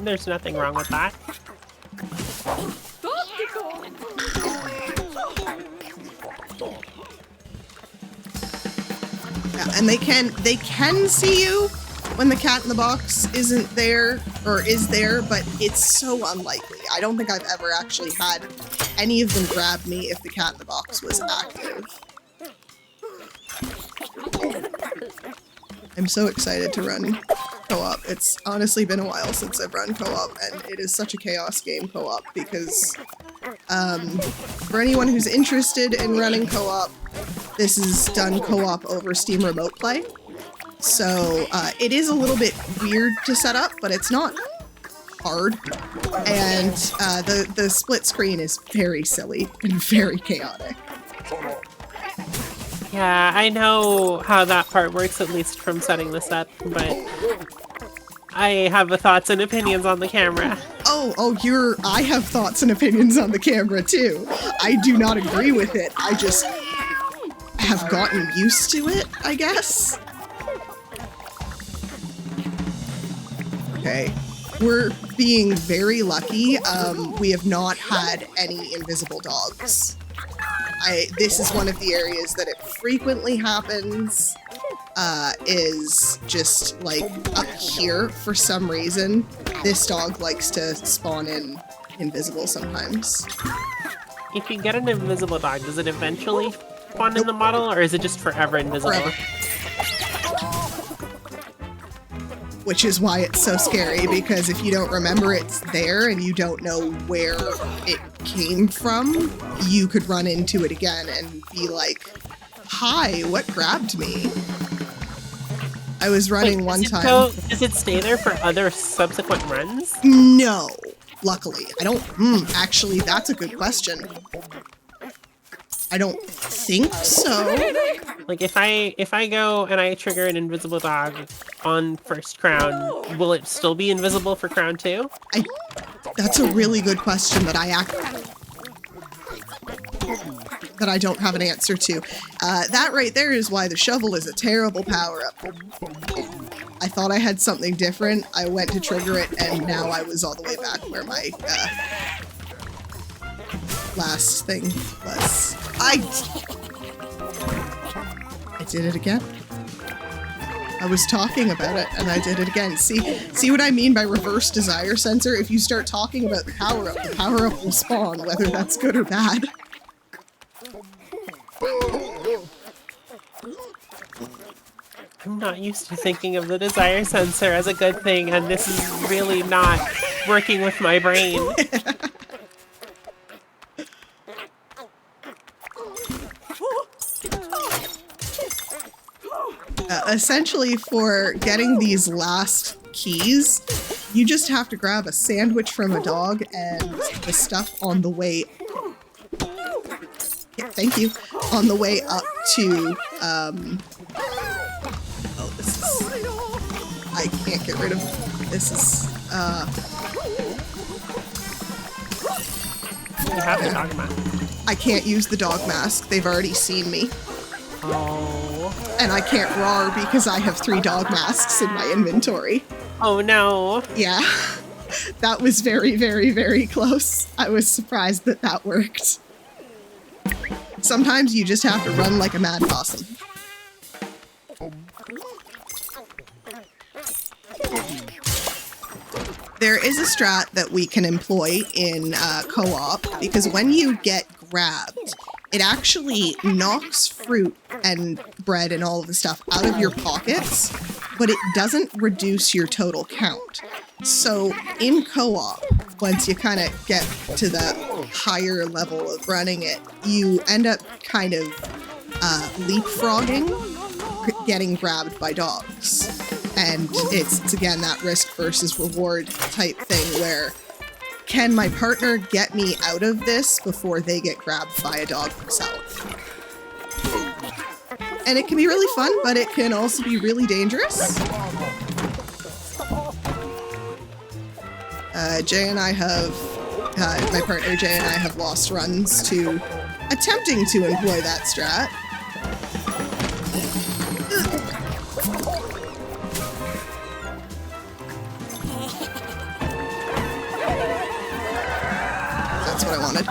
There's nothing wrong with that. Yeah, and they can see you when the cat in the box isn't there, or is there, but it's so unlikely. I don't think I've ever actually had any of them grab me if the cat in the box was active. I'm so excited to run co-op. It's honestly been a while since I've run co-op, and it is such a chaos game co-op because for anyone who's interested in running co-op, this is done co-op over Steam Remote Play. So it is a little bit weird to set up, but it's not hard. And the split screen is very silly and very chaotic. Yeah, I know how that part works, at least from setting this up, but I have thoughts and opinions on the camera. I have thoughts and opinions on the camera too. I do not agree with it. I just have gotten used to it, I guess. Okay, we're being very lucky. We have not had any invisible dogs. This is one of the areas that it frequently happens, is just like up here for some reason. This dog likes to spawn in invisible sometimes. If you get an invisible dog, does it eventually spawn in the model, or is it just forever invisible? Forever. Which is why it's so scary, because if you don't remember it's there and you don't know where it came from, you could run into it again and be like, hi, what grabbed me? I was running one time. Does it stay there for other subsequent runs? No, luckily. I don't, actually, that's a good question. I don't think so. Like if I go and I trigger an invisible dog on first crown, will it still be invisible for crown 2? That's a really good question that that I don't have an answer to. That right there is why the shovel is a terrible power-up. I thought I had something different. I went to trigger it, and now I was all the way back where my last thing was. I did it again. I was talking about it, and I did it again. See what I mean by reverse desire sensor? If you start talking about the power-up will spawn, whether that's good or bad. I'm not used to thinking of the desire sensor as a good thing, and this is really not working with my brain. Essentially, for getting these last keys, you just have to grab a sandwich from a dog and the stuff on the way... Yeah, thank you. On the way up to, oh, this is... I can't get rid of... This is, You have the dog mask. I can't use the dog mask. They've already seen me. Oh. And I can't roar because I have 3 dog masks in my inventory. Oh no. Yeah. That was very, very, very close. I was surprised that that worked. Sometimes you just have to run like a mad possum. There is a strat that we can employ in co-op, because when you get grabbed, it actually knocks fruit and bread and all of the stuff out of your pockets, but it doesn't reduce your total count. So in co-op, once you kind of get to the higher level of running it, you end up kind of leapfrogging getting grabbed by dogs. And it's again that risk versus reward type thing where, can my partner get me out of this before they get grabbed by a dog themselves? And it can be really fun, but it can also be really dangerous. Jay and I have, my partner Jay and I have lost runs to attempting to employ that strat. That's what I wanted.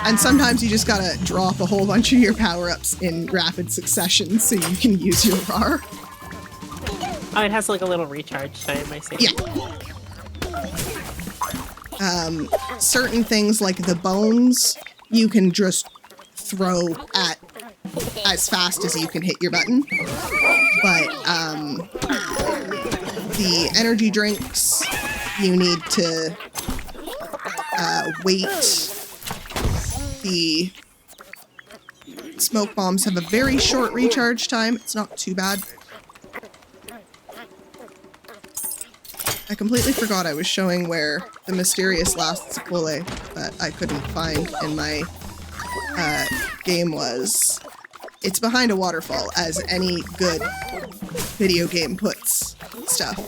And sometimes you just gotta drop a whole bunch of your power-ups in rapid succession so you can use your RAR. Oh, it has like a little recharge time, I see. Yeah. Certain things like the bones, you can just throw at as fast as you can hit your button. But the energy drinks, you need to wait. The smoke bombs have a very short recharge time. It's not too bad. I completely forgot I was showing where the mysterious last sequelae that I couldn't find in my game was. It's behind a waterfall, as any good video game puts stuff.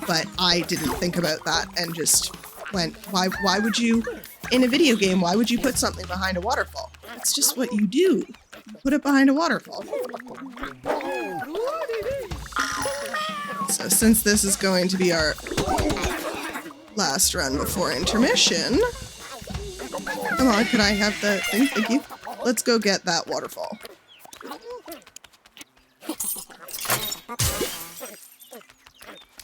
But I didn't think about that and just went, why would you, in a video game, why would you put something behind a waterfall? It's just what you do. Put it behind a waterfall. So since this is going to be our last run before intermission, come on, can I have the thing? Thank you. Let's go get that waterfall.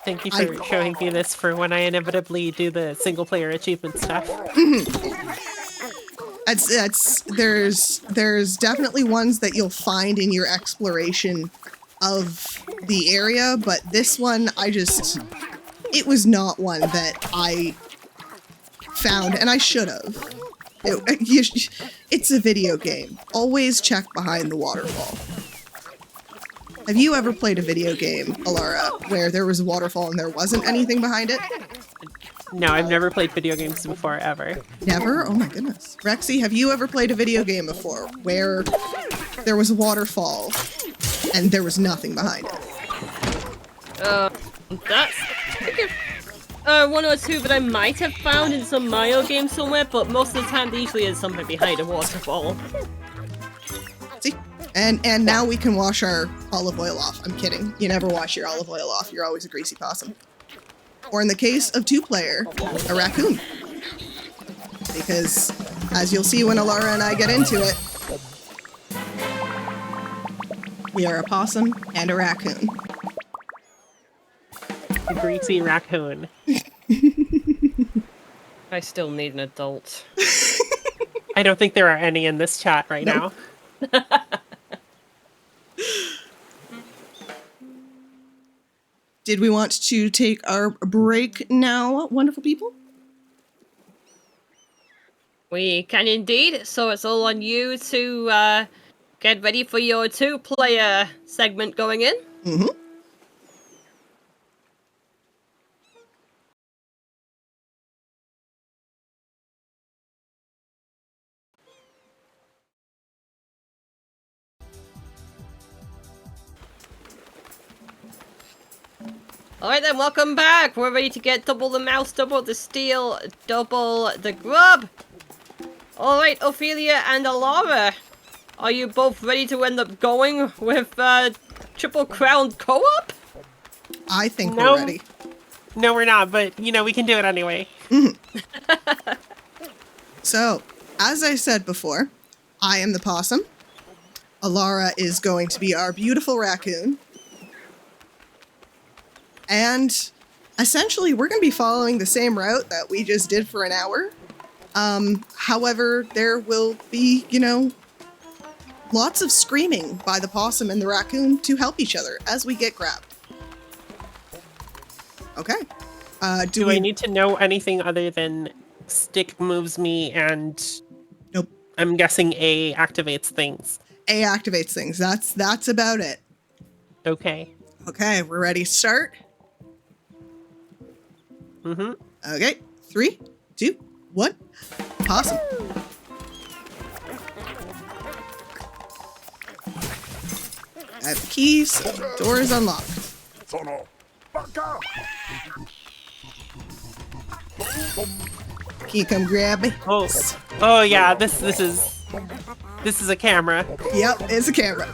Thank you for showing me this for when I inevitably do the single player achievement stuff. There's definitely ones that you'll find in your exploration of the area, but this one, it was not one that I found, and I should have. It's a video game. Always check behind the waterfall. Have you ever played a video game, Alara, where there was a waterfall and there wasn't anything behind it? No, I've never played video games before, ever. Never? Oh my goodness. Rexy, have you ever played a video game before where there was a waterfall and there was nothing behind it? That's... one or two that I might have found in some Mario game somewhere, but most of the time there usually is something behind a waterfall. See? And now we can wash our olive oil off. I'm kidding. You never wash your olive oil off. You're always a greasy possum. Or in the case of two-player, a raccoon. Because, as you'll see when Alara and I get into it, we are a possum and a raccoon. A greasy raccoon. I still need an adult. I don't think there are any in this chat right now. Did we want to take our break now, wonderful people? We can indeed, so it's all on you to get ready for your two-player segment going in. Mm-hmm. Alright then, welcome back! We're ready to get double the mouse, double the steel, double the grub! Alright, Ophelia and Alara, are you both ready to end up going with Triple Crown Co-op? I think No. we're ready. No, we're not, but, you know, we can do it anyway. So, as I said before, I am the possum. Alara is going to be our beautiful raccoon. And essentially, we're going to be following the same route that we just did for an hour. However, there will be, you know, lots of screaming by the possum and the raccoon to help each other as we get grabbed. Okay. Do I need to know anything other than stick moves me and... Nope. I'm guessing A activates things. A activates things. That's about it. Okay. Okay, we're ready to start? Mm-hmm. Okay, 3, 2, 1. Possum. I have the keys, so the door is unlocked. Can you come grab me? Oh yeah, this is a camera. Yep, it's a camera.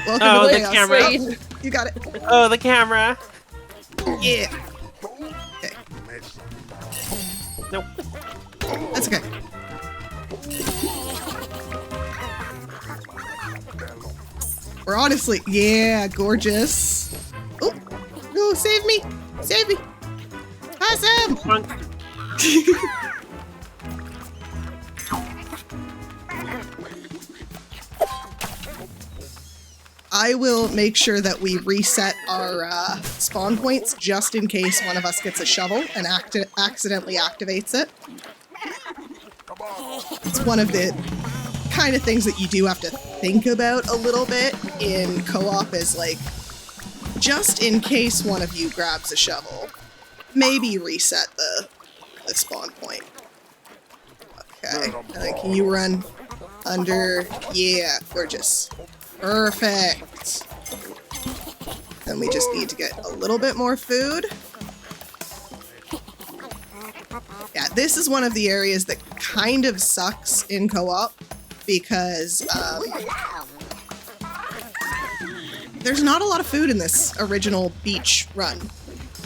Welcome Oh, to the Chaos. camera. Oh, you got it. Oh, the camera. Yeah. Okay, Nope. that's okay. We're honestly, yeah, gorgeous. Oh, no, save me. Save me. Possum. Bonk. I will make sure that we reset our spawn points just in case one of us gets a shovel and accidentally activates it. It's one of the kind of things that you do have to think about a little bit in co-op is like, just in case one of you grabs a shovel, maybe reset the spawn point. Okay, and then can you run under? Yeah, gorgeous. Perfect. Then we just need to get a little bit more food. Yeah, this is one of the areas that kind of sucks in co-op because there's not a lot of food in this original beach run.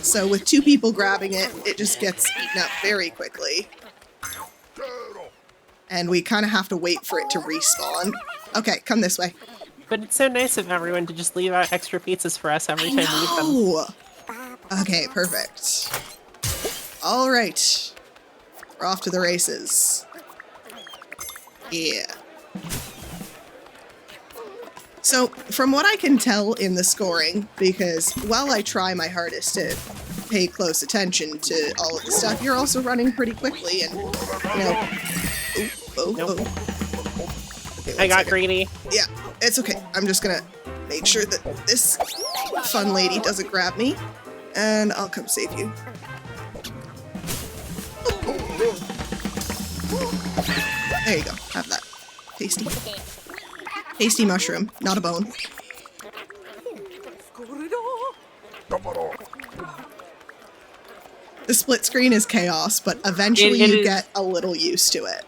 So with 2 people grabbing it, it just gets eaten up very quickly. And we kind of have to wait for it to respawn. Okay, come this way. But it's so nice of everyone to just leave out extra pizzas for us every time we eat them. Oh. Okay, perfect. All right. We're off to the races. Yeah. So, from what I can tell in the scoring, because while I try my hardest to pay close attention to all of the stuff, you're also running pretty quickly and, you know... Nope. Okay, I got second. greedy. Yeah, it's okay. I'm just gonna make sure that this fun lady doesn't grab me, and I'll come save you. There you go. Have that. Tasty. Tasty mushroom, not a bone. The split screen is chaos, but eventually you get a little used to it.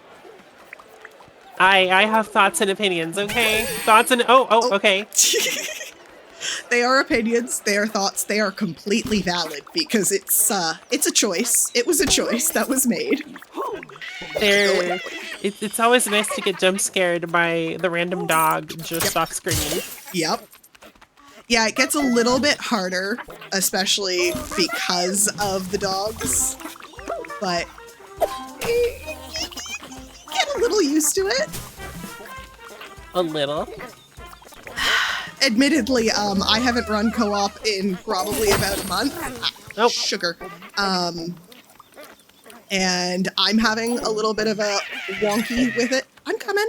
I have thoughts and opinions, okay? Thoughts and... Oh, okay. They are opinions, they are thoughts, they are completely valid because it's a choice. It was a choice that was made. It's always nice to get jump scared by the random dog just off screen. Yep. Yeah, it gets a little bit harder, especially because of the dogs, but get a little used to it. A little. Admittedly, I haven't run co-op in probably about a month. Oh, sugar. And I'm having a little bit of a wonky with it. I'm coming.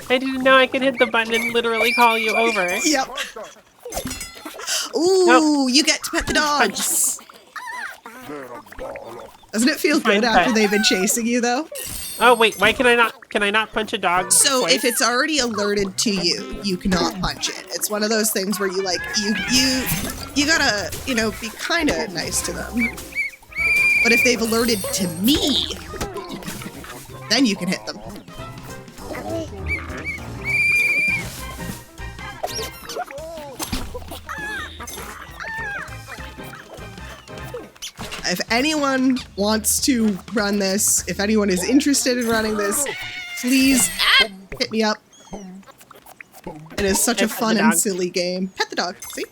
I didn't know I could hit the button and literally call you over. Yep. Ooh, you get to pet the dogs. Doesn't it feel good after they've been chasing you, though? Oh, wait, why can I not punch a dog So twice? if it's already alerted to you, you cannot punch it. It's one of those things where you gotta, be kind of nice to them. But if they've alerted to me, then you can hit them. If anyone wants to run this, if anyone is interested in running this, please hit me up. It is such a fun and silly game. Pet the dog, see?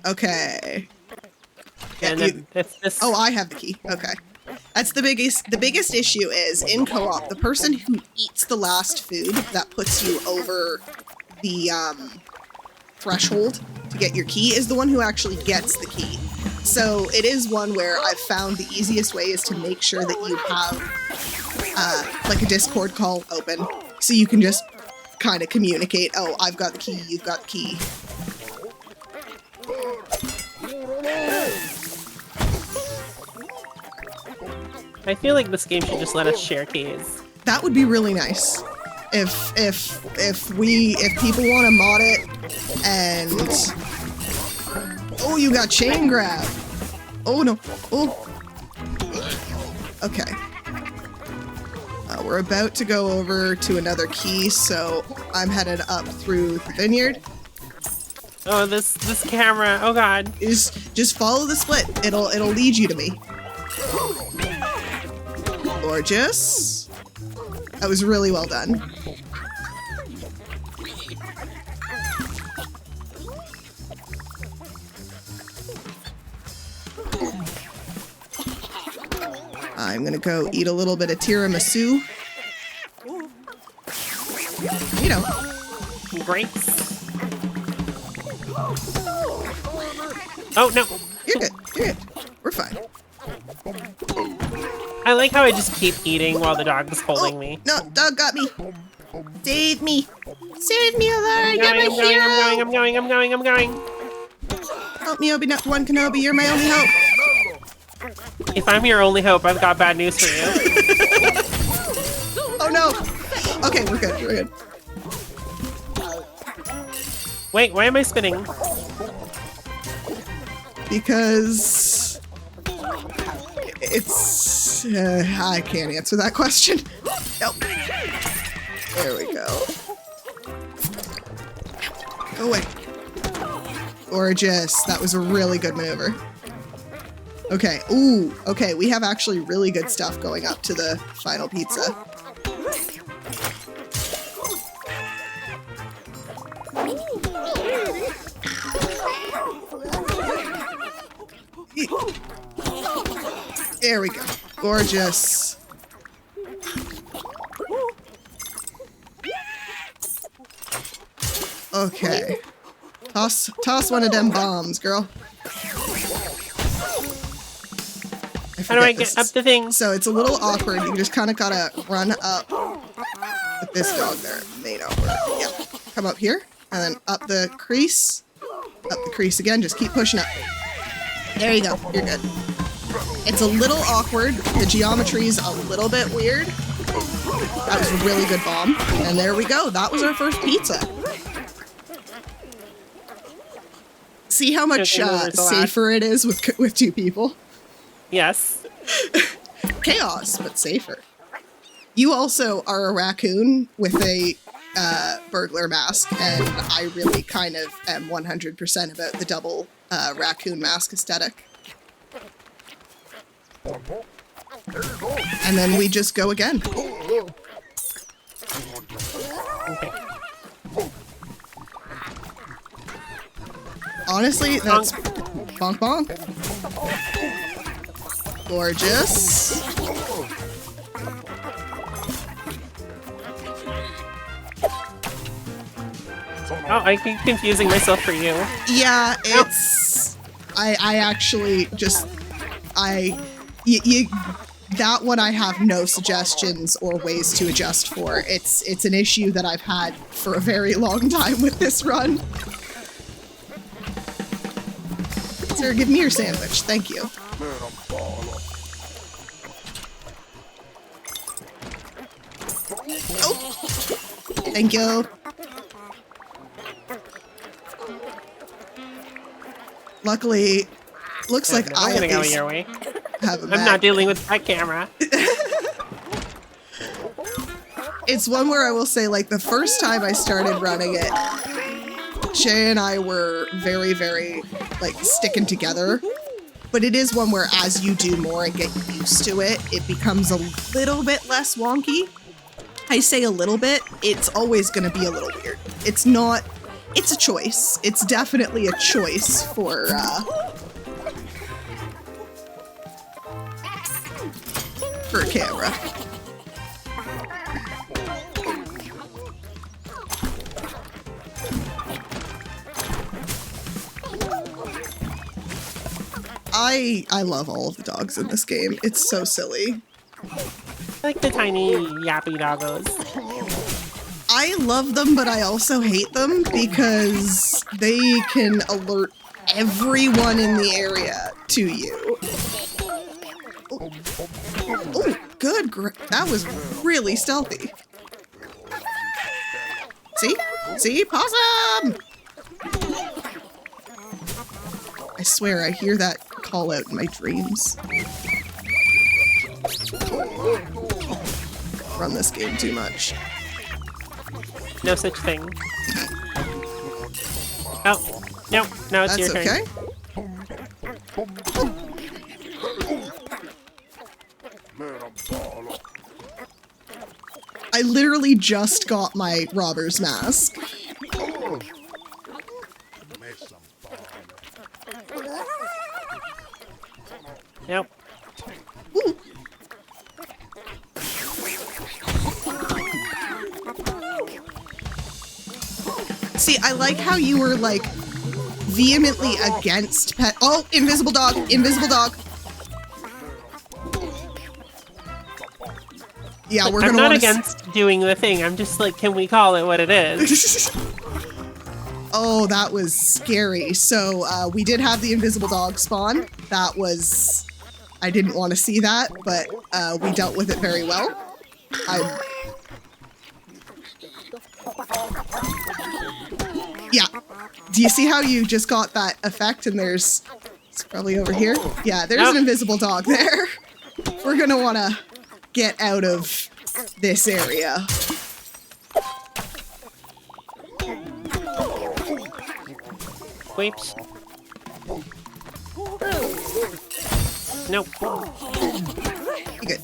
Okay. And this... Oh, I have the key. Okay. That's the biggest issue is in co-op, the person who eats the last food that puts you over the threshold to get your key is the one who actually gets the key. So it is one where I've found the easiest way is to make sure that you have like a Discord call open so you can just kind of communicate, oh, I've got the key, you've got the key. I feel like this game should just let us share keys. That would be really nice. If people want to mod it and oh, you got chain grab. Oh no. Oh. Okay. We're about to go over to another key, so I'm headed up through the vineyard. Oh, this camera. Oh god. Just follow the split. It'll lead you to me. Gorgeous. That was really well done. I'm gonna go eat a little bit of tiramisu. You know. Grapes. Oh no. You're good. You're good. We're fine. I like how I just keep eating while the dog is holding me. No, dog got me. Save me. Save me, Alara. You're my hero. I'm going. Help me, Obi-Wan Kenobi. You're my only hope. If I'm your only hope, I've got bad news for you. Oh no. Okay, we're good. We're good. Wait, why am I spinning? Because it's I can't answer that question. Nope. There we go. Go away. Gorgeous. That was a really good maneuver. Okay. Ooh. Okay. We have actually really good stuff going up to the final pizza. There we go. Gorgeous. Okay. Toss one of them bombs, girl. How do I get up the thing? So it's a little awkward. You just kind of gotta run up with this dog there. It may not work. Yeah. Come up here, and then up the crease. Up the crease again. Just keep pushing up. There you go. You're good. It's a little awkward. The geometry's a little bit weird. That was a really good bomb. And there we go. That was our first pizza. See how much safer it is with two people? Yes. Chaos, but safer. You also are a raccoon with a burglar mask, and I really kind of am 100% about the double raccoon mask aesthetic. And then we just go again. Okay. Honestly, that's bonk bonk. Gorgeous. Oh, I keep confusing myself for you. Yeah, it's... I actually just... that one I have no suggestions or ways to adjust for. It's an issue that I've had for a very long time with this run. Sir, give me your sandwich. Thank you. Oh! Thank you. Luckily, looks like I'm I gonna at go least your way. have a I'm map. not dealing with that camera. It's one where I will say, like, the first time I started running it, Shay and I were very, very, like, sticking together. But it is one where as you do more and get used to it, it becomes a little bit less wonky. I say a little bit, it's always going to be a little weird. It's not... It's a choice. It's definitely a choice for a camera. I love all of the dogs in this game. It's so silly. I like the tiny yappy doggos. I love them, but I also hate them because they can alert everyone in the area to you. Oh, oh good. That was really stealthy. See? See? Possum! I swear I hear that call out in my dreams. Run this game too much. No such thing. Oh, no, now it's your turn. That's okay. I literally just got my robber's mask. Nope. Ooh. See, I like how you were, like, vehemently against pet- Oh, invisible dog! Invisible dog! Yeah, we're gonna I'm not wanna against doing the thing. I'm just like, can we call it what it is? Oh, that was scary. So, we did have the invisible dog spawn. That was... I didn't want to see that, but we dealt with it very well. Yeah. Do you see how you just got that effect and there's... It's probably over here. Yeah, there's an invisible dog there. We're gonna want to get out of this area. Whoops. Nope. You good.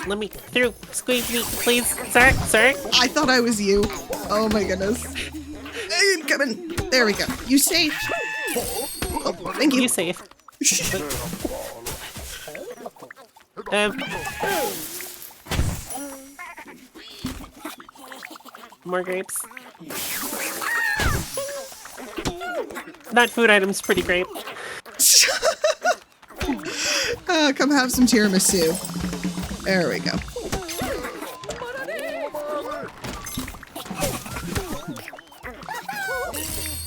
Let me through. Squeeze me, please. Sir, sir. I thought I was you. Oh my goodness. Come in. There we go. You safe. Oh, thank you. You safe. More grapes. That food item's pretty great. Come have some tiramisu. There we go.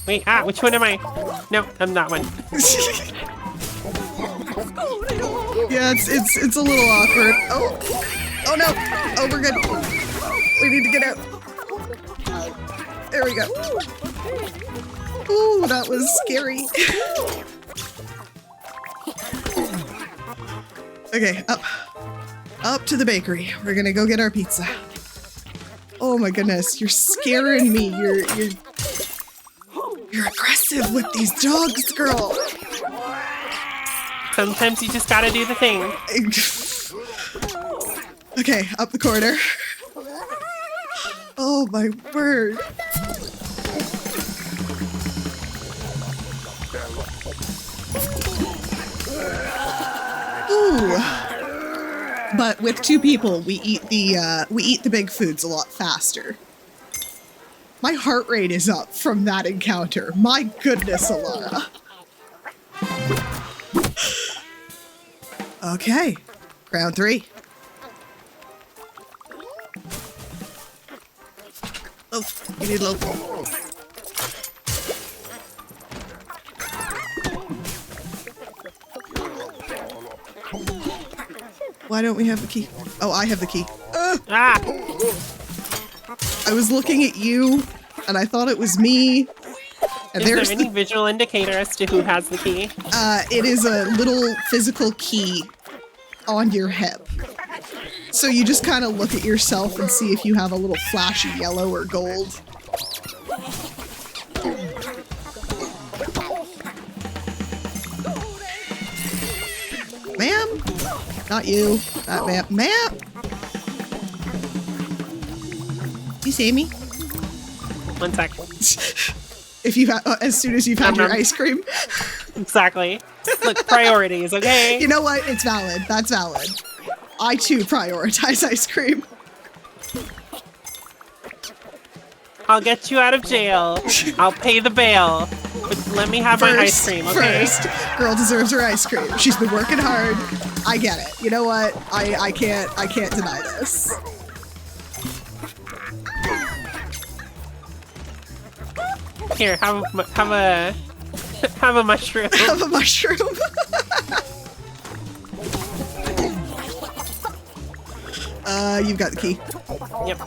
Wait, which one am I? No, I'm that one. Yeah, it's a little awkward. Oh no! Oh, we're good. We need to get out. There we go. Ooh, that was scary. Okay, up. Up to the bakery. We're gonna go get our pizza. Oh my goodness, you're scaring me. You're aggressive with these dogs, girl. Sometimes you just gotta do the thing. Okay, up the corridor. Oh my word. Ooh. But with 2 people, we eat the big foods a lot faster. My heart rate is up from that encounter. My goodness, Alara. Okay, round 3. Oh, you need local. Why don't we have the key? Oh, I have the key. Ah! I was looking at you, and I thought it was me. And Is there there's any visual indicator as to who has the key? it is a little physical key on your hip. So you just kind of look at yourself and see if you have a little flashy yellow or gold. Ma'am? Not you. That ma'am. Ma'am? You see me? 1 sec. If you as soon as you've had your ice cream. Exactly. Look, priorities, okay? You know what? It's valid. That's valid. I too prioritize ice cream. I'll get you out of jail. I'll pay the bail. But let me have my ice cream, okay? First, girl deserves her ice cream. She's been working hard. I get it. You know what? I can't deny this. Here, have a mushroom. Have a mushroom. You've got the key. Yep.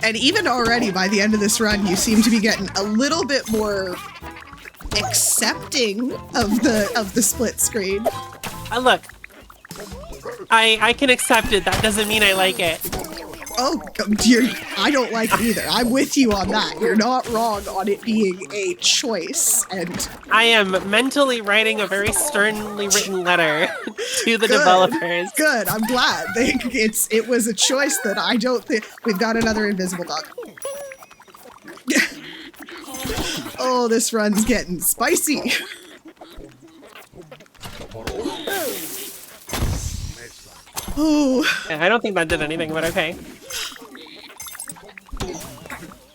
And even already by the end of this run, you seem to be getting a little bit more accepting of the split screen. Look, I can accept it. That doesn't mean I like it. Oh, dear, I don't like it either. I'm with you on that. You're not wrong on it being a choice. And I am mentally writing a very sternly written letter to the developers. Good. I'm glad. It was a choice that I don't think we've got another invisible dog. Oh, this run's getting spicy. Oh. I don't think that did anything, but okay.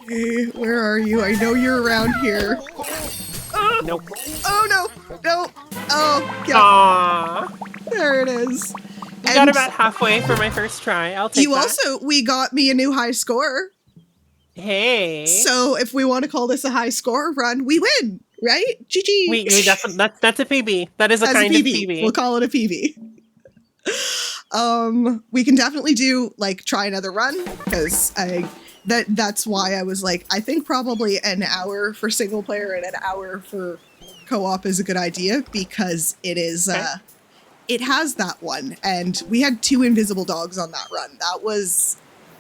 Hey, where are you? I know you're around here. Nope. Oh no! No! Oh, yeah. Aww. There it is. We got about halfway for my first try. I'll take that. We got me a new high score. Hey. So if we want to call this a high score run, we win, right? GG. We definitely that's a PB. That is a kind of PB. We'll call it a PB. We can definitely do try another run because that's why I was like, I think probably an hour for single player and an hour for co-op is a good idea because it is it has that one, and we had 2 invisible dogs on that run. That was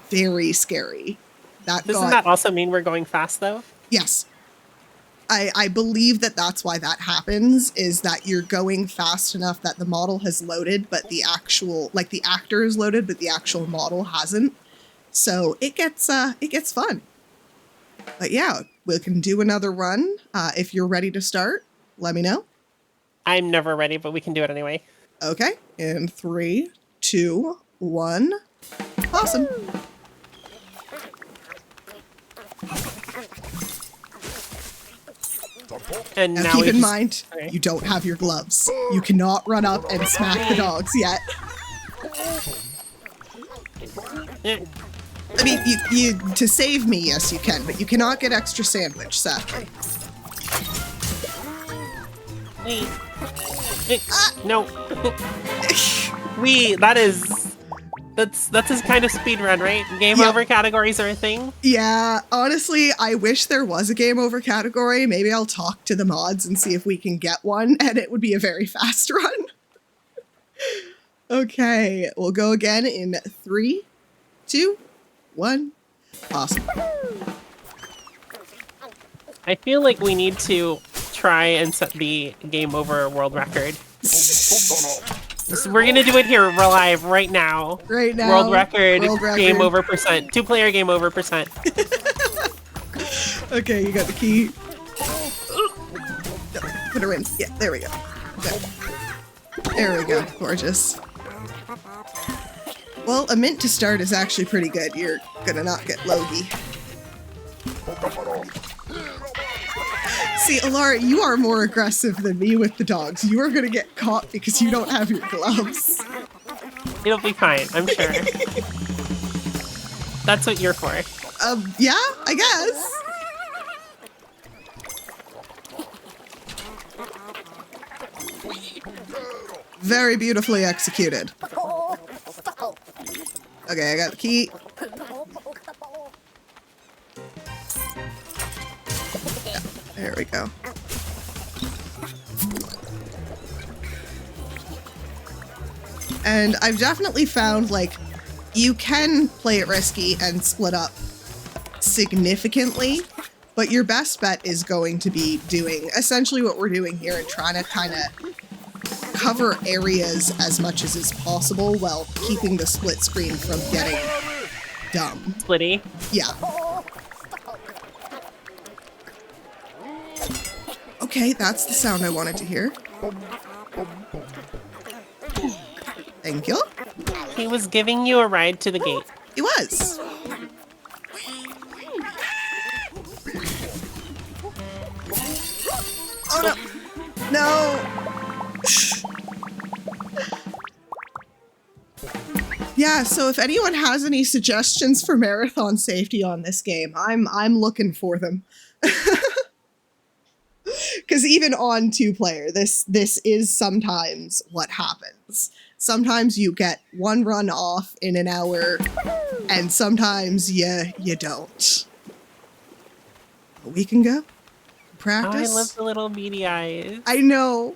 very scary. Doesn't that also mean we're going fast though? Yes. I believe that's why that happens, is that you're going fast enough that the model has loaded, but the actual, the actor is loaded, but the actual model hasn't. So it gets fun. But yeah, we can do another run. If you're ready to start, let me know. I'm never ready, but we can do it anyway. Okay. In 3, 2, 1. Awesome. And now now keep in mind, okay. You don't have your gloves. You cannot run up and smack the dogs yet. I mean, you to save me, yes, you can, but you cannot get extra sandwich, sadly. No. That That's his kind of speed run, right? Game Yep. over categories are a thing. Yeah, honestly, I wish there was a game over category. Maybe I'll talk to the mods and see if we can get one, and it would be a very fast run. Okay, we'll go again in 3, 2, 1. Awesome. I feel like we need to try and set the game over world record. So we're gonna do it here live right now. Right now. World record, World record. game over percent. 2-player game over percent. Okay, you got the key. Put her in. Yeah, there we go. There we go. Gorgeous. Well, a mint to start is actually pretty good. You're gonna not get logy. See, Alara, you are more aggressive than me with the dogs. You are gonna get caught because you don't have your gloves. It'll be fine, I'm sure. That's what you're for. Yeah, I guess. Very beautifully executed. Okay, I got the key. Yeah, there we go. And I've definitely found, like, you can play it risky and split up significantly, but your best bet is going to be doing essentially what we're doing here and trying to kind of cover areas as much as is possible while keeping the split screen from getting dumb. Splitty. Yeah. Okay, that's the sound I wanted to hear. Thank you. He was giving you a ride to the gate. It was. Oh no. No. Yeah, so if anyone has any suggestions for marathon safety on this game, I'm looking for them. Because even on 2-player, this is sometimes what happens. Sometimes you get one run off in an hour, and sometimes you don't. A week and go. Practice. I love the little beady eyes. I know.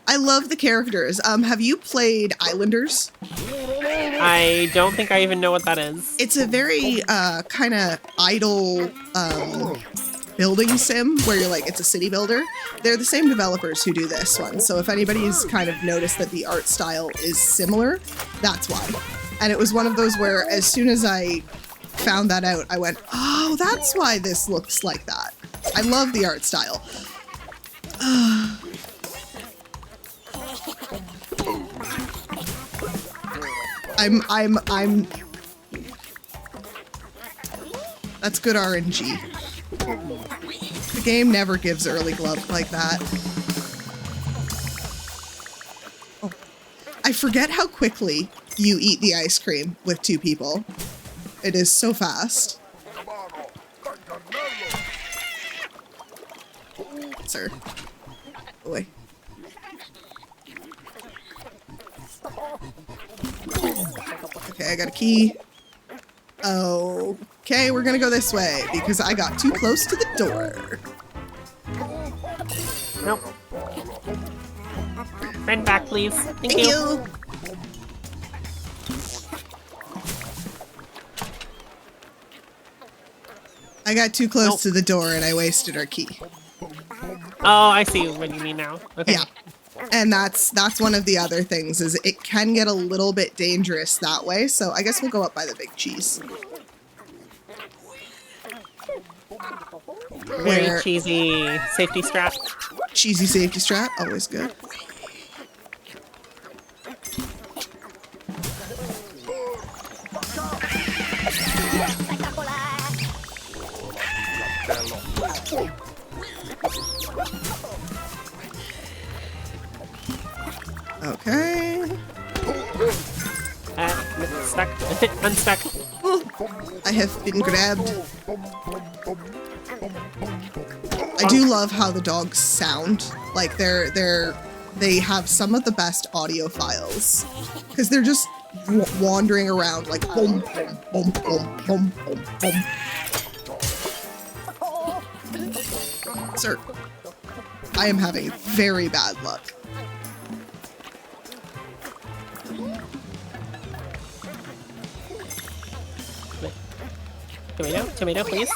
I love the characters. Have you played Islanders? I don't think I even know what that is. It's a very kind of idle building sim where you're like, it's a city builder. They're the same developers who do this one. So if anybody's kind of noticed that the art style is similar, that's why. And it was one of those where as soon as I found that out, I went, oh, that's why this looks like that. I love the art style. I'm that's good RNG. The game never gives early glove like that. Oh. I forget how quickly you eat the ice cream with 2 people. It is so fast. Sir. Boy. Okay, I got a key. Okay, we're gonna go this way because I got too close to the door. Nope. Friend back, please. Thank Thank you. you. I got too close to the door and I wasted our key. Oh, I see what you mean now. Okay. Yeah. And that's one of the other things is it can get a little bit dangerous that way. So I guess we'll go up by the big cheese. Very cheesy safety strap. Cheesy safety strap, always good. Okay. Stuck. Unstuck. Oh, I have been grabbed. I do love how the dogs sound. Like they're they have some of the best audio files because they're just wandering around like boom, boom, boom, boom, boom, boom, boom. Sir, I am having very bad luck. Tomato, please.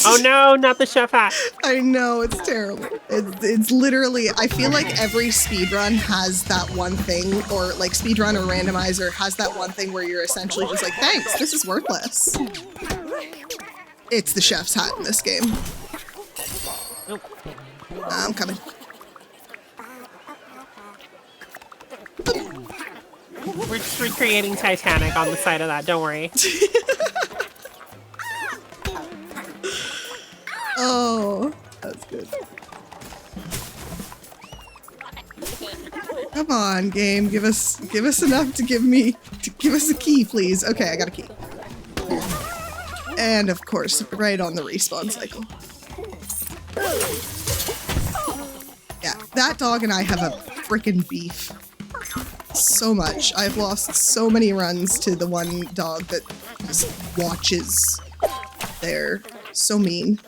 Oh no, not the chef hat. I know, it's terrible. It's literally, I feel like every speedrun has that one thing, or like speedrun or randomizer has that one thing where you're essentially just like, thanks, this is worthless. It's the chef's hat in this game. Oh. I'm coming. We're just recreating Titanic on the side of that, don't worry. Oh, that's good. Come on, game. Give us enough to give us a key, please. Okay, I got a key. And of course, right on the respawn cycle. Yeah, that dog and I have a frickin' beef. So much. I've lost so many runs to the one dog that just watches. They're so mean.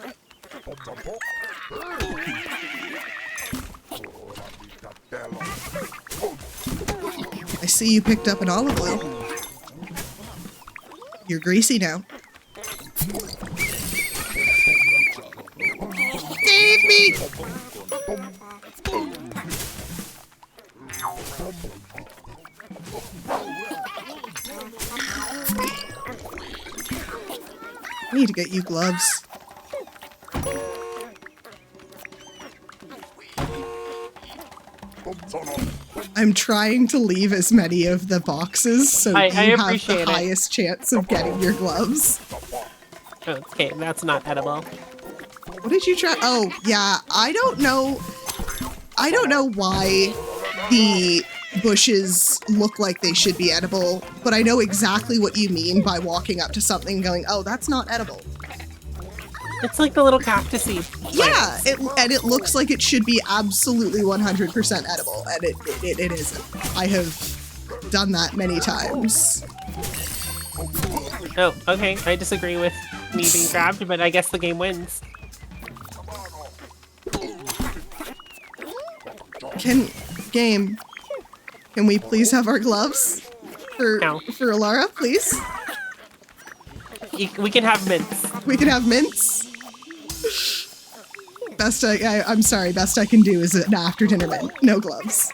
I see you picked up an olive oil. You're greasy now. Save me! I need to get you gloves. I'm trying to leave as many of the boxes so you have the highest chance of getting your gloves. Okay, that's not edible. What did you try? Oh, yeah, I don't know why the bushes look like they should be edible, but I know exactly what you mean by walking up to something and going, oh, that's not edible. It's like the little cactusy. Yeah, it looks like it should be absolutely 100% edible, and it isn't. I have done that many times. Oh, okay. I disagree with me being grabbed, but I guess the game wins. Can we please have our gloves for Alara, please? We can have mints. We can have mints. I'm sorry, best I can do is an after dinner mint. No gloves.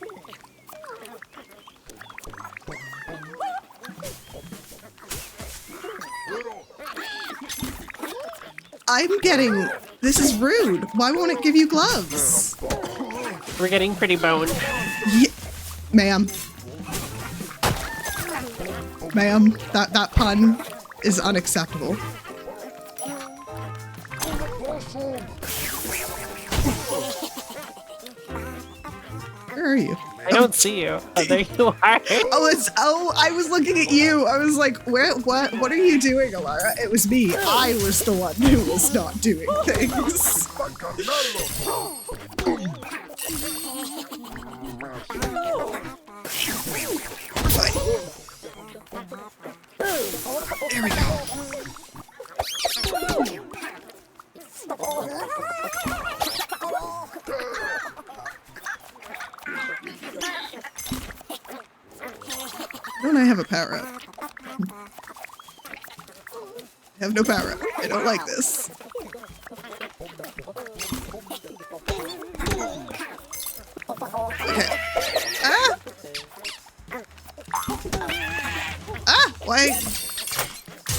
This is rude. Why won't it give you gloves? We're getting pretty boned. Yeah, ma'am. Ma'am, that pun is unacceptable. Where are you? I don't see you. Oh, there you are. I was looking at you. I was like, what are you doing, Alara? It was me. I was the one who was not doing things. Fine. There we go. Don't I have a power up? I have no power up. I don't like this. Okay. Ah! Ah! Why?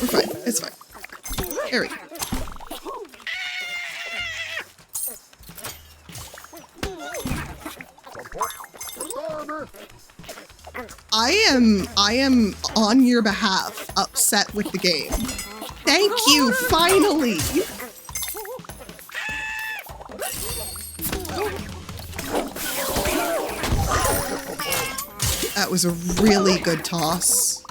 We're fine. It's fine. There we go. I am on your behalf upset with the game. Thank you, finally! That was a really good toss.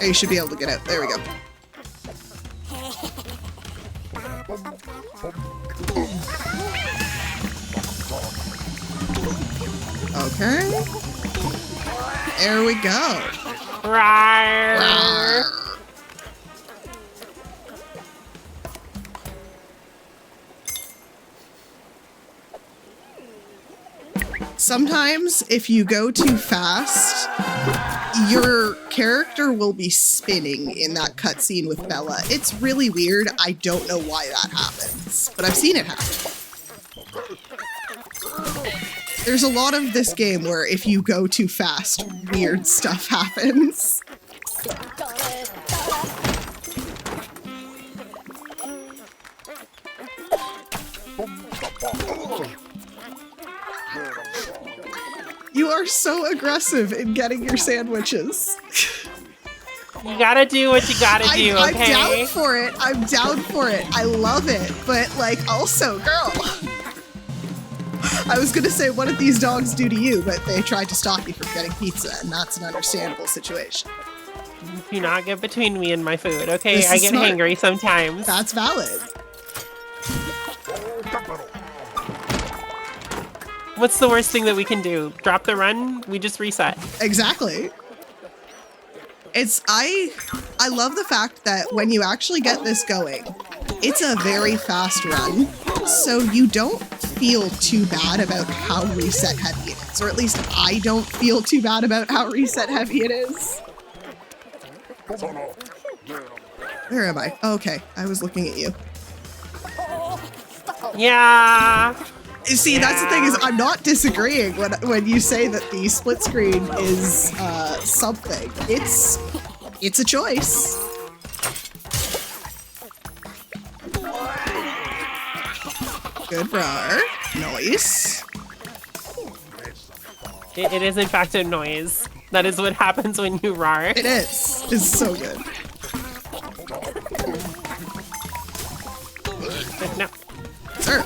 You should be able to get out. There we go. Okay. There we go. Rawr. Rawr. Sometimes, if you go too fast, your character will be spinning in that cutscene with Bella. It's really weird. I don't know why that happens, but I've seen it happen. There's a lot of this game where if you go too fast, weird stuff happens. You are so aggressive in getting your sandwiches. You gotta do what you gotta do, I'm okay? down for it. I'm down for it. I love it. But, like, also, girl. I was gonna say, what did these dogs do to you? But they tried to stop you from getting pizza, and that's an understandable situation. Do not get between me and my food, okay? This I is get smart. hangry sometimes. That's valid. What's the worst thing that we can do? Drop the run? We just reset. Exactly. I love the fact that when you actually get this going, it's a very fast run, so you don't feel too bad about how reset heavy it is, or at least I don't feel too bad about how reset heavy it is. Where am I? Okay, I was looking at you. Yeah. See, that's the thing is I'm not disagreeing when you say that the split screen is something. It's a choice. Good roar. Nice. It is in fact a noise. That is what happens when you roar. It is. It's so good. No. Sir.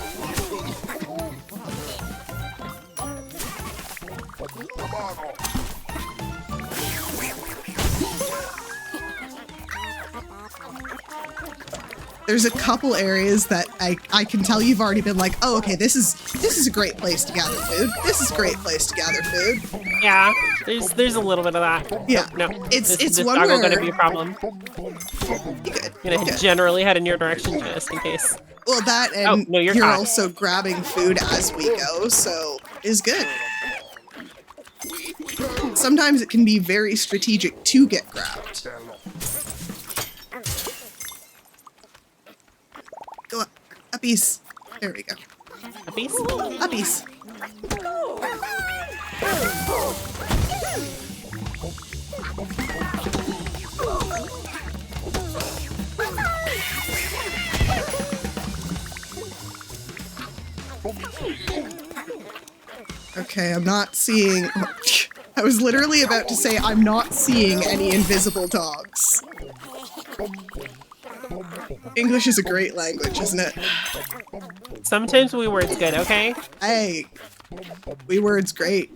There's a couple areas that I can tell you've already been like, oh, okay, this is a great place to gather food. This is a great place to gather food. Yeah, there's a little bit of that. Yeah, No, it's this one doggo where gonna be a problem. Good. Gonna Good. generally head in your direction just in case. Well, that and Oh, no, you're you're hot. also grabbing food as we go, so is good. Sometimes it can be very strategic to get grabbed. Go up. Uppies. There we go. Puppies? Uppies. Okay, I'm not seeing... I was literally about to say I'm not seeing any invisible dogs. English is a great language, isn't it? Sometimes we words good, okay? Hey, we words great.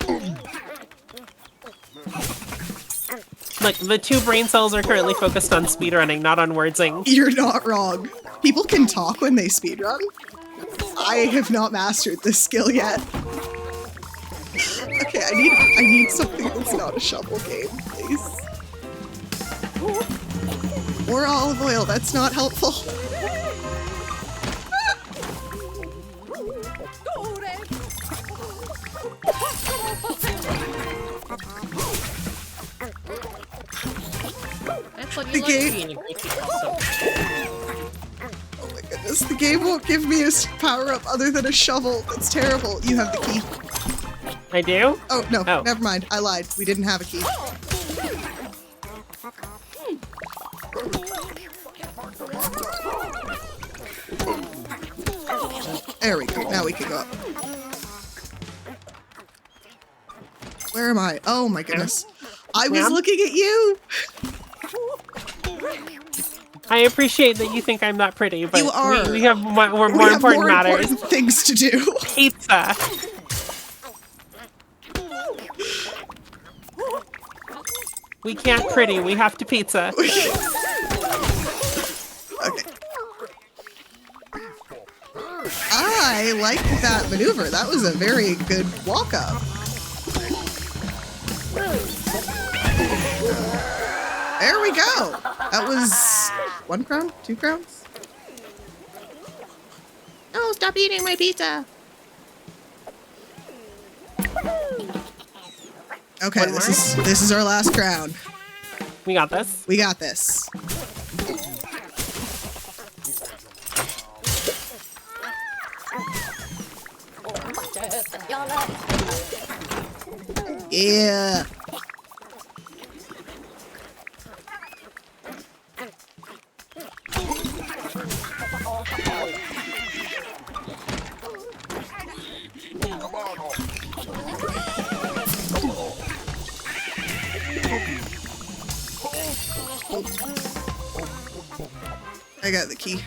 Look, the two brain cells are currently focused on speedrunning, not on wordsing. You're not wrong. People can talk when they speedrun. I have not mastered this skill yet. Okay, I need something that's not a shovel game, please. Or olive oil, that's not helpful. That's what The you like game- being a Pizza Possum. Oh my goodness, the game won't give me a power-up other than a shovel. That's terrible. You have the key. I do? Oh, no, Oh. never mind. I lied. We didn't have a key. There we go. Now we can go up. Where am I? Oh my goodness. I was Yeah? looking at you! I appreciate that you think I'm not pretty, but You are. we have more We have important more matters. important things to do. Pizza. We can't pretty, we have to pizza. Okay. I liked that maneuver. That was a very good walk-up. There we go. That was 1 crown? 2 crowns? No, stop eating my pizza. Okay, this is our last crown. We got this. We got this. Yeah. I got the key.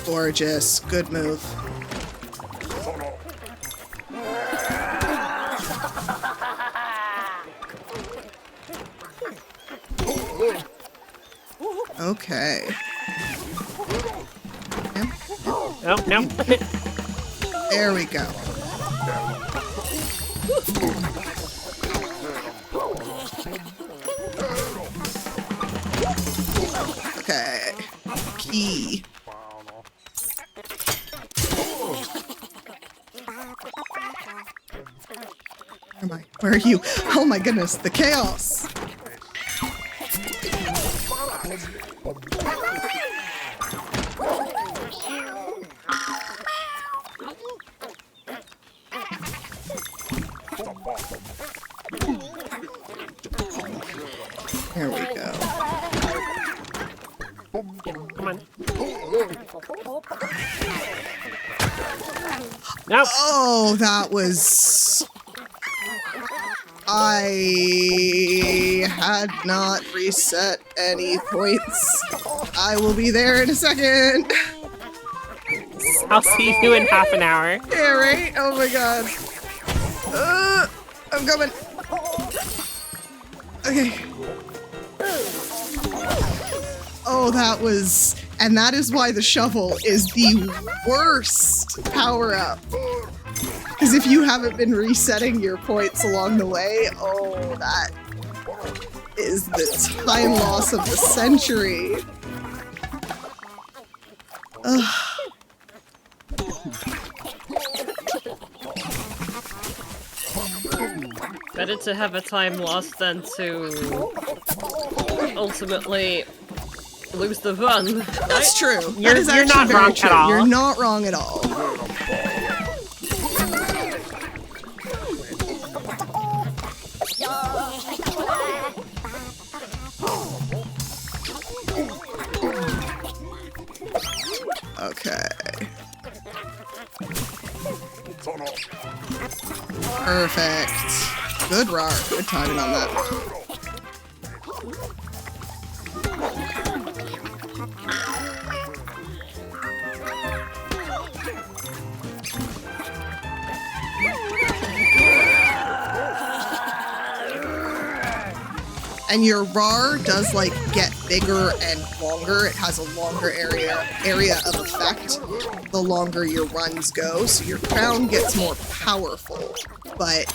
Gorgeous. Good move. Okay. Oh, no. There we go. Okay. Key. Where am I? Where are you? Oh my goodness, the chaos. There we go. Come on. No. Oh, that was... I had not reset any points. I will be there in a second. I'll see you in half an hour. Yeah, right? Oh my god. I'm coming. Okay. Oh, that was... And that is why the shovel is the worst power-up. Because if you haven't been resetting your points along the way, oh, that is the time loss of the century. Ugh. Better to have a time loss than to ultimately lose the run. Right? That's true. You're not very wrong true. at all. You're not wrong at all. Okay. Perfect. Good roar. Good timing on that. And your RAR does like get bigger and longer. It has a longer area of effect the longer your runs go, so your crown gets more powerful. But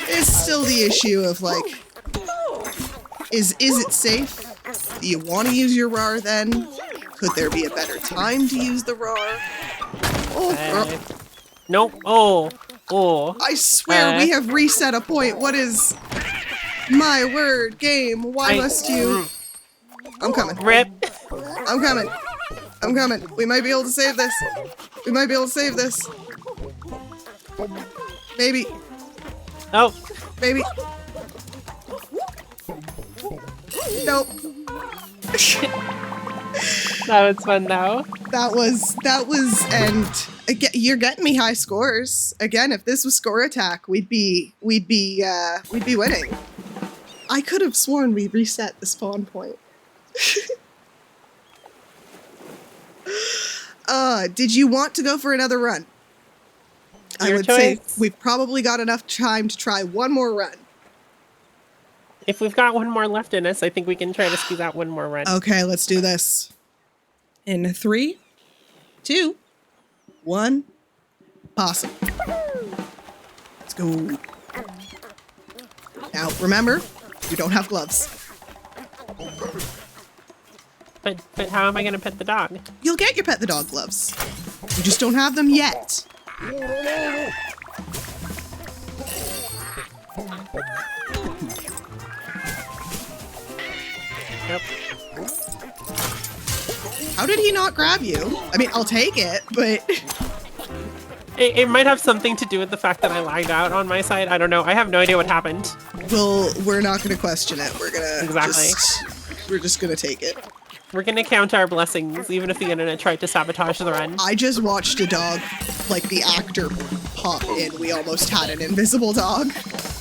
it's still the issue of like, is it safe? Do you want to use your RAR then? Could there be a better time to use the RAR? Oh, Nope. Oh. I swear we have reset a point. What is... My word, game, why must you... I'm coming. Rip. I'm coming. I'm coming. We might be able to save this. We might be able to save this. Maybe. Oh. Maybe. Nope. That was fun though. That was, and again, you're getting me high scores. Again, if this was score attack, we'd be winning. I could have sworn we reset the spawn point. Did you want to go for another run? I would say we've probably got enough time to try one more run. If we've got one more left in us, I think we can try to squeeze out one more run. Okay, let's do this. In 3, 2, 1, Possum. Let's go. Now, remember, you don't have gloves. But how am I going to pet the dog? You'll get your pet the dog gloves. You just don't have them yet. Nope. How did he not grab you? I mean, I'll take it, but... It might have something to do with the fact that I lagged out on my side. I don't know. I have no idea what happened. Well, we're not going to question it. We're going to Exactly. we're just going to take it. We're going to count our blessings, even if the internet tried to sabotage the run. I just watched a dog, like the actor, pop in. We almost had an invisible dog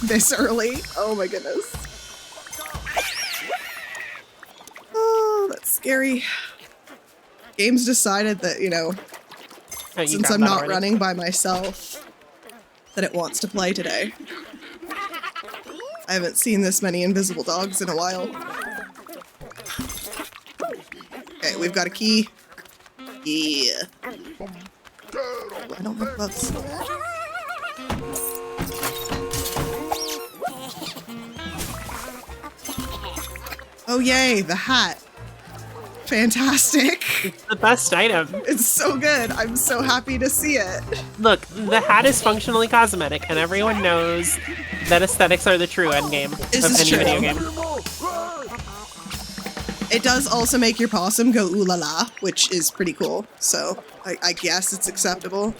this early. Oh my goodness. Oh, that's scary. Game's decided that, Oh, you since grabbed I'm that not already. running by myself, that it wants to play today. I haven't seen this many invisible dogs in a while. Okay, we've got a key. Yeah. I don't have gloves. Oh yay, the hat. Fantastic. It's the best item. It's so good. I'm so happy to see it. Look, the hat is functionally cosmetic, and everyone knows that aesthetics are the true endgame This of is any true. video game. It does also make your possum go ooh la la, which is pretty cool. So I guess it's acceptable.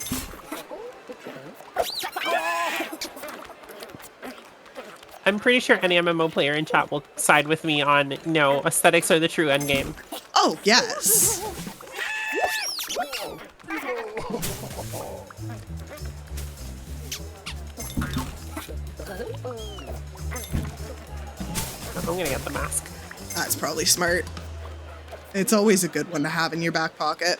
I'm pretty sure any MMO player in chat will side with me on, no, aesthetics are the true endgame. Oh, yes. I'm gonna get the mask. That's probably smart. It's always a good one to have in your back pocket.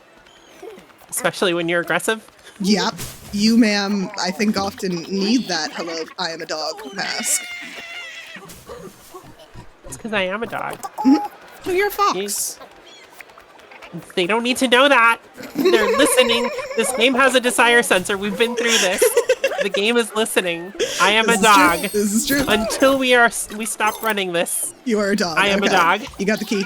Especially when you're aggressive. Yep. You, ma'am, I think often need that hello, I am a dog mask. It's because I am a dog. Oh, you're a fox. They don't need to know that. They're listening. This game has a desire sensor. We've been through this. The game is listening. I am a dog. This is true. Until we stop running this. You are a dog. I am a Okay. dog. You got the key.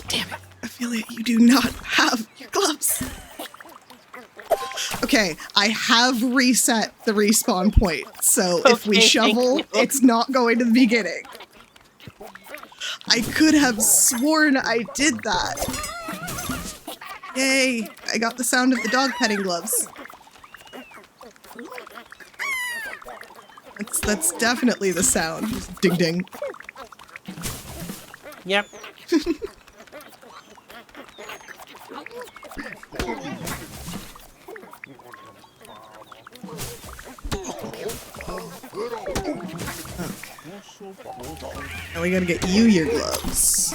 Damn it. Ophelia, you do not have your gloves. Okay, I have reset the respawn point, so if we Okay, shovel, thank you. it's not going to the beginning. I could have sworn I did that. Yay, I got the sound of the dog petting gloves. That's definitely the sound. Just ding ding. Yep. Now we gotta get you your gloves.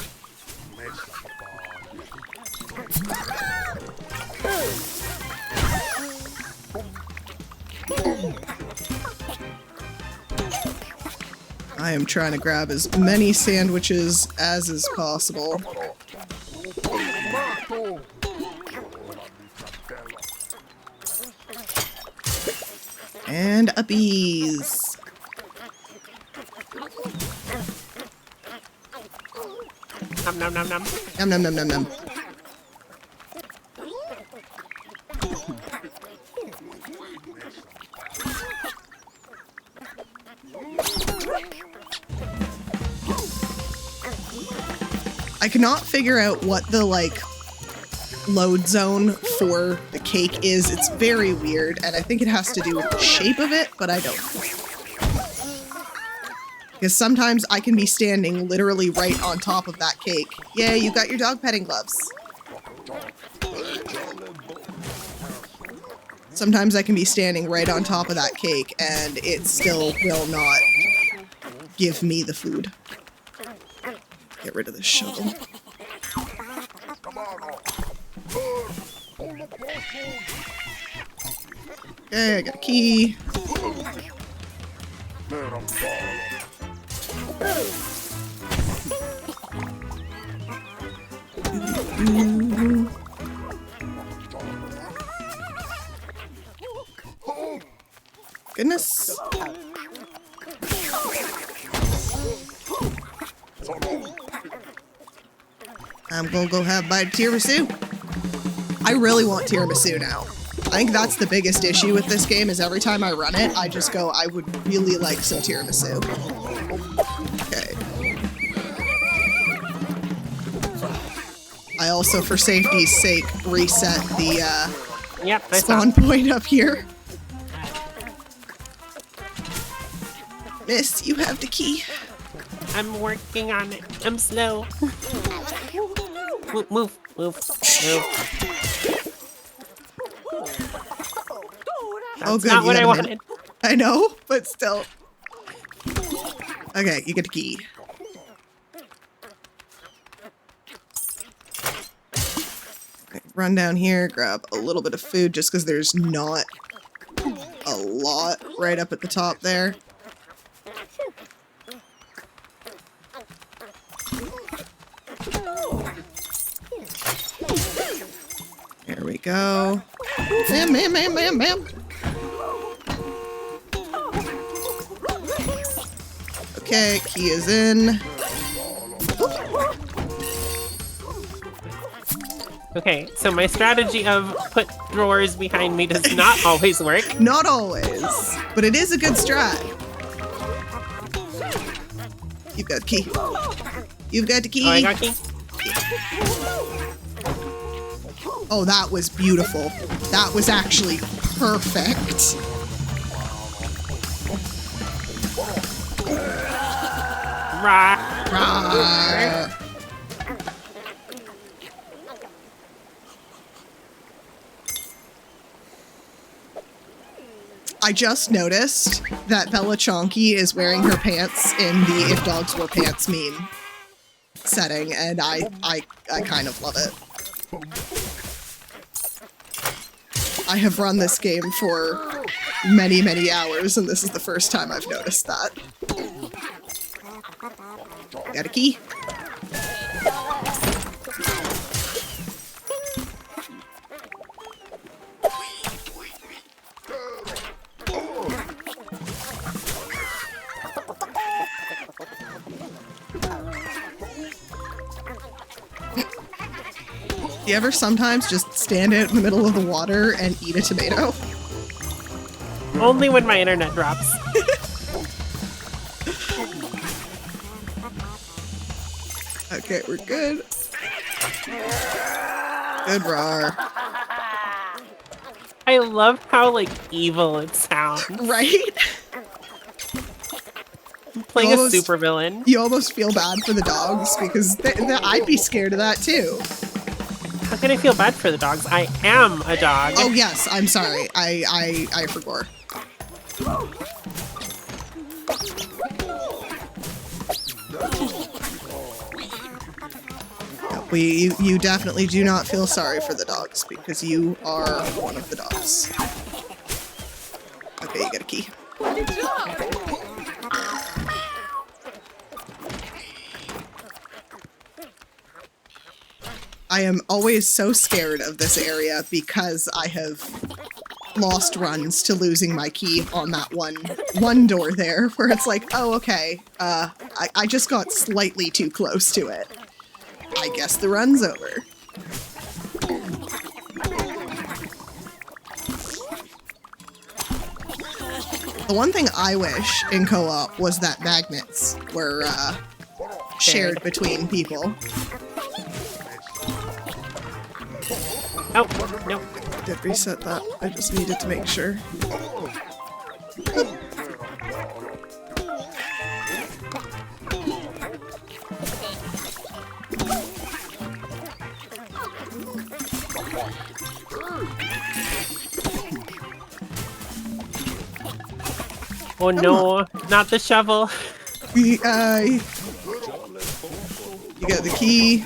I am trying to grab as many sandwiches as is possible. And uppies. Nom nom nom nom. Num num num num num. I cannot figure out what the load zone for the cake is. It's very weird, and I think it has to do with the shape of it, but I don't know. Because sometimes I can be standing literally right on top of that cake. Yay, you got your dog petting gloves. Sometimes I can be standing right on top of that cake, and it still will not give me the food. Get rid of this shovel. Okay, I got a key. Goodness. I'm gonna go have a bite of tiramisu. I really want tiramisu now. I think that's the biggest issue with this game is every time I run it, I just go, I would really like some tiramisu. Okay. I also, for safety's sake, reset the spawn point up here. Miss, you have the key. I'm working on it. I'm slow. Move. Oh, good. Not what I wanted. I know, but still. Okay, you get the key. Okay, run down here, grab a little bit of food just because there's not a lot right up at the top there. There we go. Bam. Okay, key is in. Okay, so my strategy of put drawers behind me does not always work. Not always, but it is a good strat. You've got the key. You've got the key. Oh, I got key. Oh, that was beautiful. That was actually perfect. Rawr. I just noticed that Bella Chonky is wearing her pants in the If Dogs Wore Pants meme setting, and I kind of love it. I have run this game for many, many hours, and this is the first time I've noticed that. Got a key? Do you ever sometimes just stand out in the middle of the water and eat a tomato? Only when my internet drops. Okay, we're good. Good roar. I love how, like, evil it sounds. Right? Playing a supervillain. You almost feel bad for the dogs because I'd be scared of that too. How can I feel bad for the dogs? I am a dog. Oh yes, I'm sorry. I forgot. You definitely do not feel sorry for the dogs because you are one of the dogs. Okay, you got a key. I am always so scared of this area because I have lost runs to losing my key on that one door there where it's like, oh, okay, I just got slightly too close to it. I guess the run's over. The one thing I wish in co-op was that magnets were shared between people. Oh, no. Did reset that. I just needed to make sure. Oh no, not the shovel. You got the key.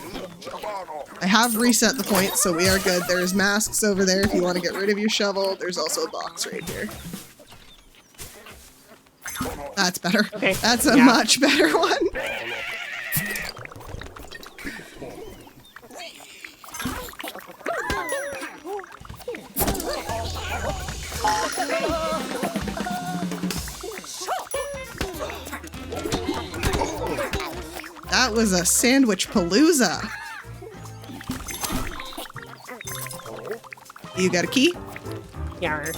I have reset the point, so we are good. There's masks over there if you want to get rid of your shovel. There's also a box right here. That's better. Okay. That's a much better one. That was a sandwich palooza. You got a key? Yarr.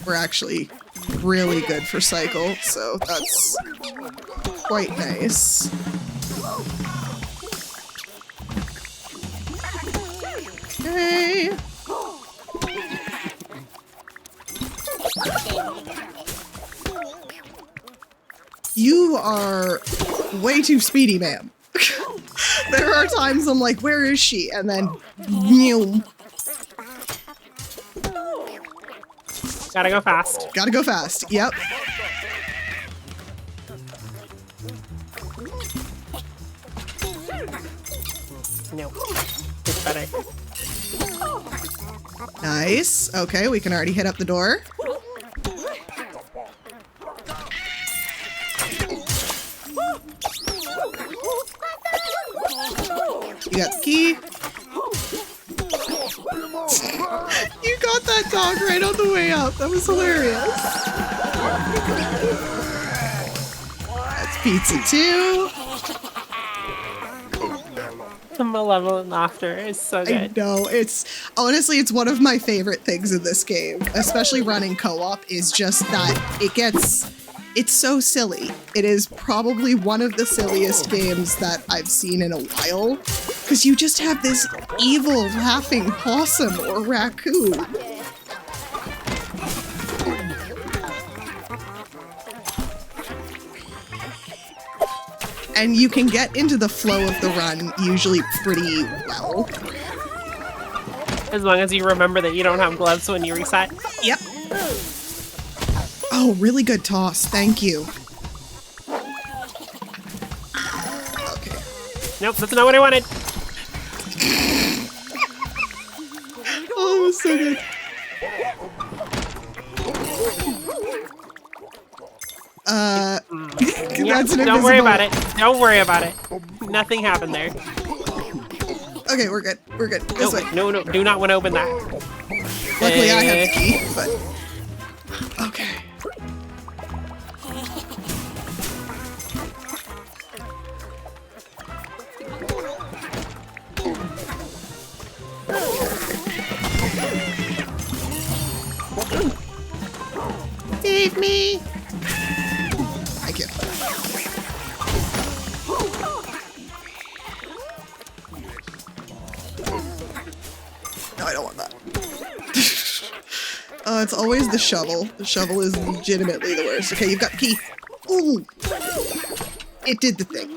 We're actually really good for cycle, so that's quite nice. Okay. You are way too speedy, ma'am. There are times I'm like, where is she? And then, boom. Gotta go fast. Gotta go fast. Yep. No. It's better. Nice. Okay, we can already hit up the door. You got the key. You got that dog right on the way up. That was hilarious. That's pizza 2. The malevolent laughter is so I good. know, it's honestly, it's one of my favorite things in this game, especially running co-op, is just that it's so silly. It is probably one of the silliest games that I've seen in a while, because you just have this evil laughing possum or raccoon. And you can get into the flow of the run usually pretty well. As long as you remember that you don't have gloves when you reset. Yep. Oh, really good toss. Thank you. Okay. Nope, that's not what I wanted. Oh, it was so good. That's an Don't worry invisible- about it. Don't worry about it. Nothing happened there. Okay, we're good. We're good. This way. No, do not want to open that. Luckily, I have the key, but okay. Save me! Thank you. No, I don't want that. It's always the shovel. The shovel is legitimately the worst. Okay, you've got the key. Ooh! It did the thing.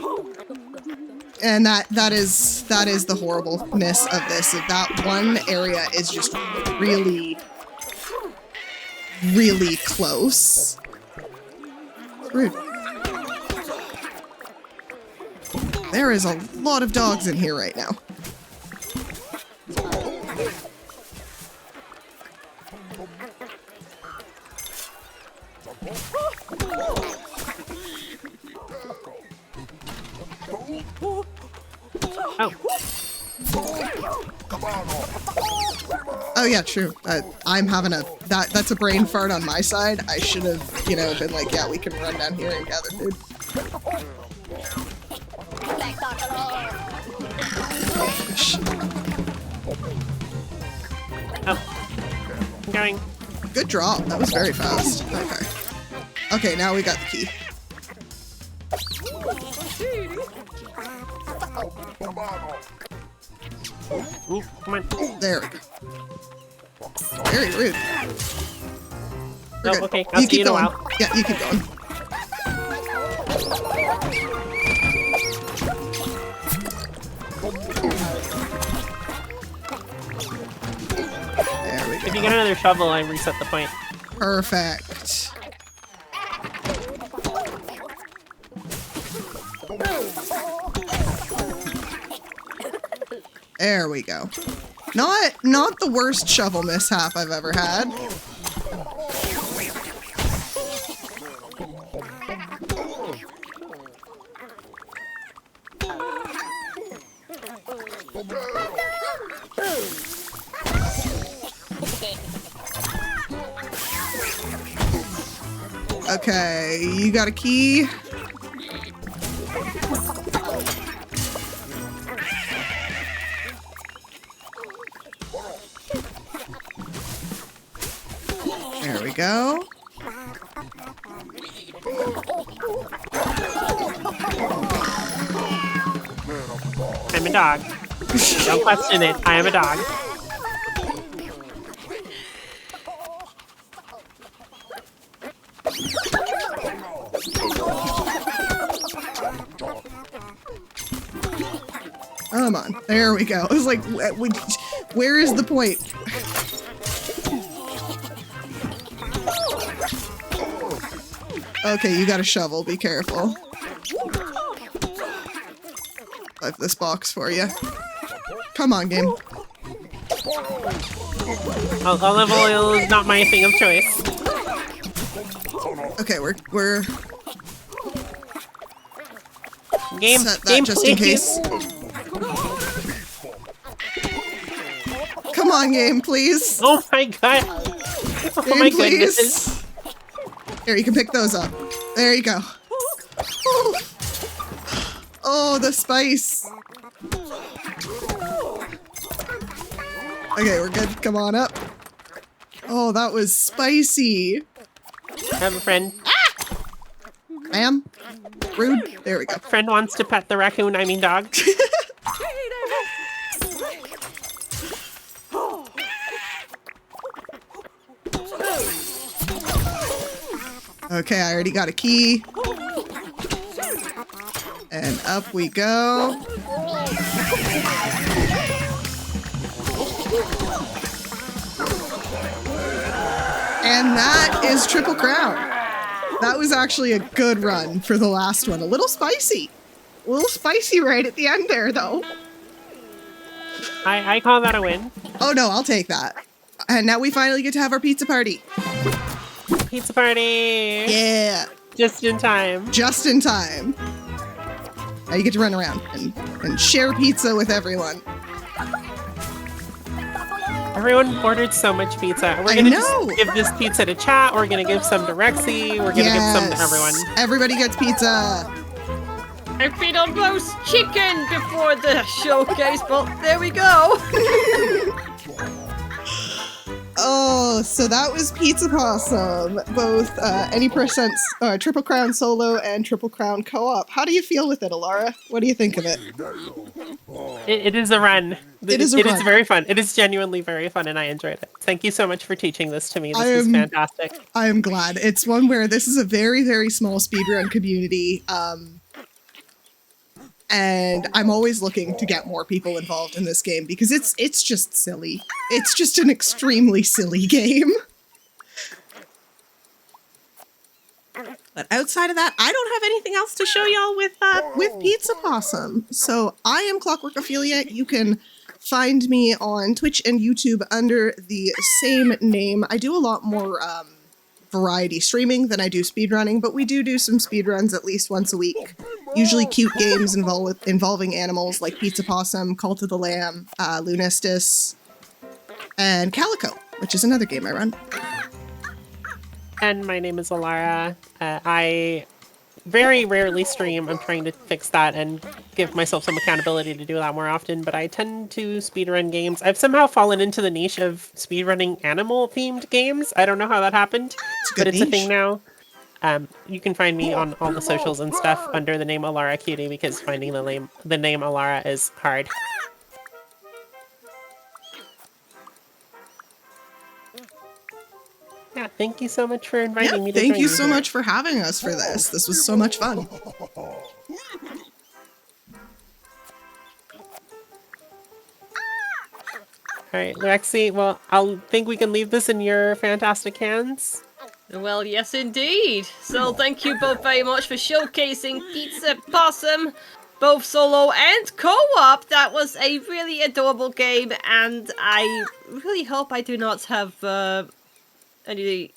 And that is the horribleness of this. That one area is just really close. Rude. There is a lot of dogs in here right now. Oh. Oh yeah, true. I'm having that's a brain fart on my side. I should have, been like, yeah, we can run down here and gather food. Oh. I'm going. Good draw. That was very fast. Okay. Okay, now we got the key. Ooh, come on. There we go. Very rude. We're Oh, good. okay. I'll see you in a going. while. Yeah, you keep going. There we go. If you get another shovel, I reset the point. Perfect. There we go. Not the worst shovel mishap I've ever had. Okay, you got a key. There we go. I'm a dog. Don't question it. I am a dog. Come on. There we go. It was like, where is the point? Okay, you got a shovel. Be careful. I have this box for you. Come on, game. Olive oil is not my thing of choice. Okay, we're Game, set that game, just in please. case. Come on, game, please. Oh my god. Oh Game, my please. goodness. Here, you can pick those up. There you go. Oh, the spice. Okay, we're good. Come on up. Oh, that was spicy. I have a friend. Ma'am? Rude. There we go. Friend wants to pet the raccoon, I mean dog. Okay, I already got a key. And up we go. And that is Triple Crown. That was actually a good run for the last one. A little spicy. A little spicy right at the end there, though. I call that a win. Oh no, I'll take that. And now we finally get to have our pizza party. Pizza party! Yeah. Just in time. Just in time. Now you get to run around and share pizza with everyone. Everyone ordered so much pizza. We're I gonna know. just give this pizza to chat. We're gonna give some to Rexy. We're gonna give some to everyone. Everybody gets pizza. I feed on roast chicken before the showcase, but there we go. Oh, so that was Pizza Possum. Both any percent Triple Crown solo and Triple Crown co-op. How do you feel with it, Alara? What do you think of it? It is a run. It is a run. It is very fun. It is genuinely very fun, and I enjoyed it. Thank you so much for teaching this to me. This was fantastic. I am glad. It's one where this is a very, very small speedrun community. And I'm always looking to get more people involved in this game because it's just silly. It's just an extremely silly game. But outside of that, I don't have anything else to show y'all with Pizza Possum. So I am ClockworkOphelia. You can find me on Twitch and YouTube under the same name. I do a lot more variety streaming than I do speedrunning, but we do some speedruns at least once a week. Usually cute games involving animals like Pizza Possum, Cult of the Lamb, Lunistis, and Calico, which is another game I run. And my name is Alara. I very rarely stream. I'm trying to fix that and give myself some accountability to do that more often, but I tend to speedrun games. I've somehow fallen into the niche of speedrunning animal-themed games. I don't know how that happened, but it's a thing now. You can find me on all the socials and stuff under the name Alara Cutie because finding the name Alara is hard. Yeah, thank you so much for inviting me to Thank join you so here. much for having us for this. This was so much fun. Alright, Rexy, well, I think we can leave this in your fantastic hands. Well, yes, indeed. So thank you both very much for showcasing Pizza Possum, both solo and co-op. That was a really adorable game, and I really hope I do not have any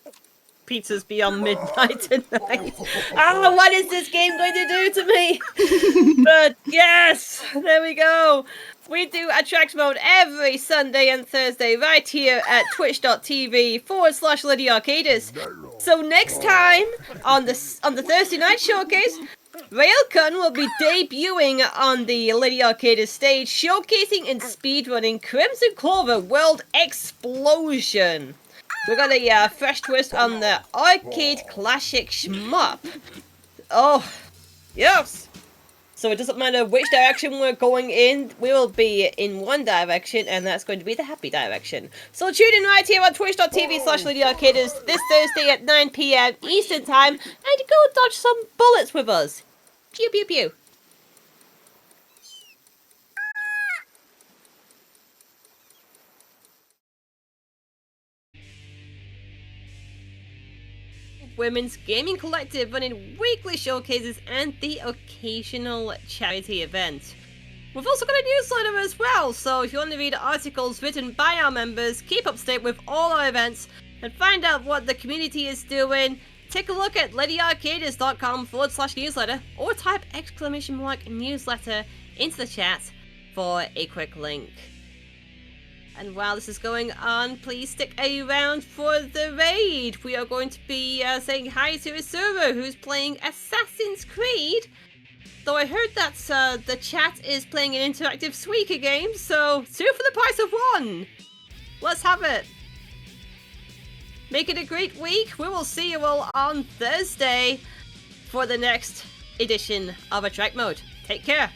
pizzas beyond midnight tonight. Oh, what is this game going to do to me? But yes, there we go. We do Attract Mode every Sunday and Thursday right here at twitch.tv/Lydia Arcadis. So next time on the Thursday night showcase, Railcon will be debuting on the Lydia Arcadis stage, showcasing and speedrunning Crimson Clover World Explosion. We got a fresh twist on the arcade classic shmup. Oh, yes! So it doesn't matter which direction we're going in, we will be in one direction, and that's going to be the happy direction. So tune in right here on twitch.tv/Lydia Arcadis this Thursday at 9 PM Eastern Time, and go dodge some bullets with us. Pew pew pew. Women's Gaming Collective running weekly showcases and the occasional charity event. We've also got a newsletter as well, so if you want to read articles written by our members, keep up to date with all our events, and find out what the community is doing, take a look at LydiaArcadis.com/newsletter, or type !newsletter into the chat for a quick link. And while this is going on, please stick around for the raid. We are going to be saying hi to Isura, who's playing Assassin's Creed. Though I heard that the chat is playing an interactive Suika game, so 2 for the price of 1. Let's have it. Make it a great week. We will see you all on Thursday for the next edition of Attract Mode. Take care.